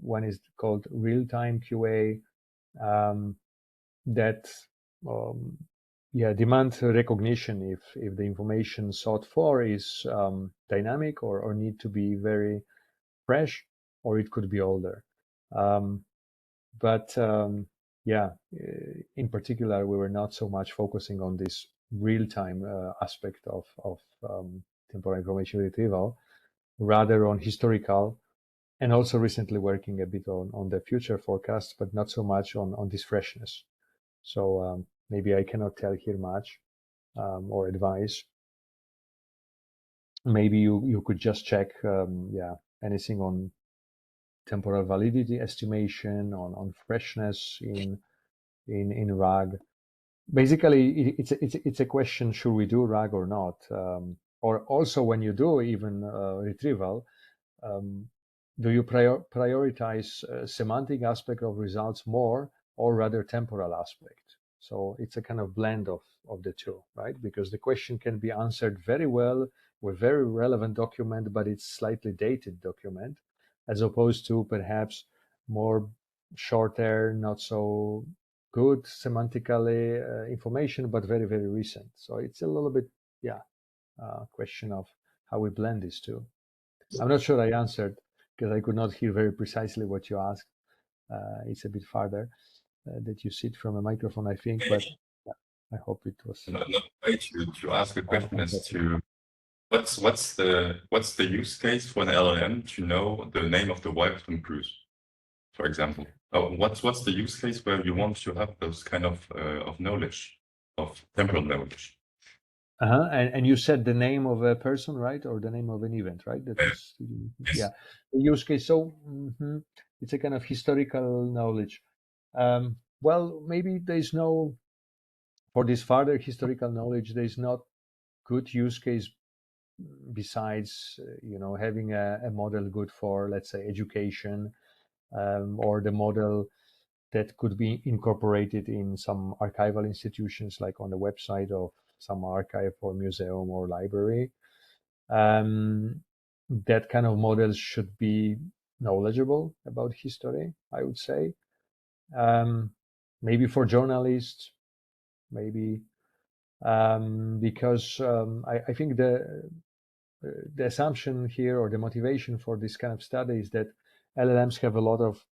One is called real-time QA. That demand recognition if the information sought for is dynamic or need to be very fresh, or it could be older. But in particular, we were not so much focusing on this real-time aspect of temporal information retrieval, rather on historical, and also recently working a bit on the future forecast, but not so much on this freshness. So maybe I cannot tell here much or advise. Maybe you could just check, anything on temporal validity estimation, on freshness in RAG. Basically, it's a question: should we do RAG or not? Or also, when you do even retrieval, do you prioritize semantic aspect of results more, or rather temporal aspect? So it's a kind of blend of the two, right? Because the question can be answered very well with very relevant document, but it's slightly dated document, as opposed to perhaps more shorter, not so good semantically information, but very, very recent. So it's a little bit, question of how we blend these two. I'm not sure I answered, because I could not hear very precisely what you asked. It's a bit farther that you sit from a microphone, I think, but I hope it was. Another way to ask a question is to what's the use case for an LLM to know the name of the wife of Tom Cruise, for example? What's the use case where you want to have those kind of knowledge, of temporal knowledge? And you said the name of a person, right, or the name of an event, right? That is, Yes. the use case. So it's a kind of historical knowledge. Well, maybe there's no, for this further historical knowledge, there's not good use case besides having a model good for, let's say, education, or the model that could be incorporated in some archival institutions, like on the website of some archive or museum or library. That kind of models should be knowledgeable about history, I would say. Maybe for journalists, maybe because I think the assumption here, or the motivation for this kind of study, is that LLMs have a lot of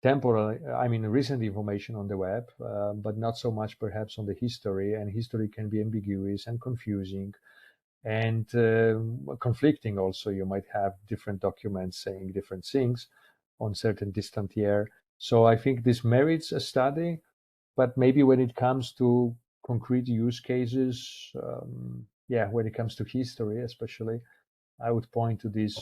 temporal, I mean, recent information on the web, but not so much perhaps on the history, and history can be ambiguous and confusing and conflicting also. You might have different documents saying different things on certain distant year. So I think this merits a study, but maybe when it comes to concrete use cases, when it comes to history especially, I would point to these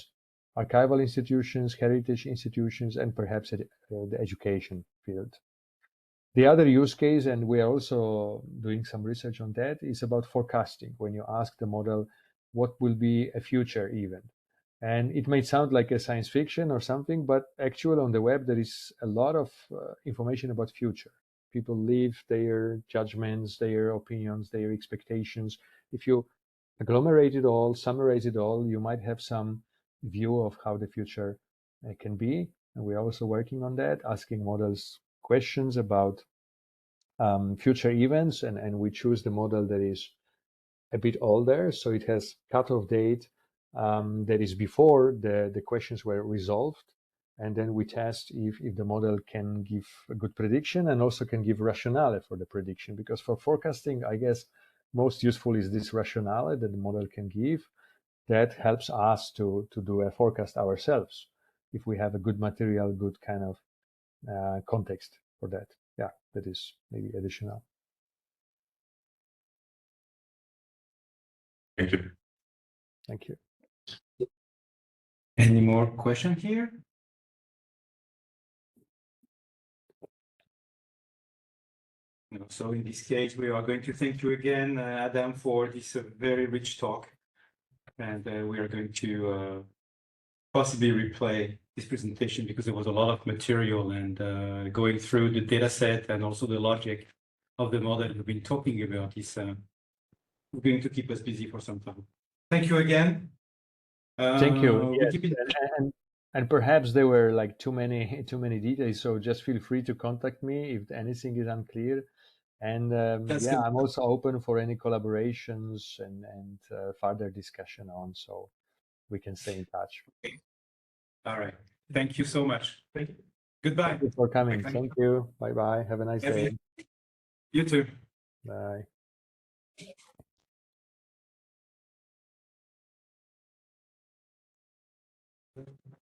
archival institutions, heritage institutions, and perhaps the education field. The other use case, and we are also doing some research on that, is about forecasting. When you ask the model, what will be a future event. And it may sound like a science fiction or something, but actually on the web there is a lot of information about future. People leave their judgments, their opinions, their expectations. If you agglomerate it all, summarize it all, you might have some view of how the future can be. And we're also working on that, asking models questions about future events, and we choose the model that is a bit older, so it has cutoff date that is before the questions were resolved, and then we test if the model can give a good prediction and also can give rationale for the prediction, because for forecasting, I guess most useful is this rationale that the model can give that helps us to do a forecast ourselves if we have a good material, good kind of context for that. Yeah, that is maybe additional. Thank you. Thank you. Any more question here? No, so in this case, we are going to thank you again, Adam, for this very rich talk. And we are going to possibly replay this presentation because there was a lot of material, and going through the data set and also the logic of the model we've been talking about is going to keep us busy for some time. Thank you again. Thank you. We Yes. keep it. And perhaps there were like too many details, so just feel free to contact me if anything is unclear. And yeah, I'm also open for any collaborations and further discussion on, so we can stay in touch. All right. Thank you so much. Thank you. Goodbye. Thank you for coming. Thank you. Bye bye. Have a nice day. You too. Bye.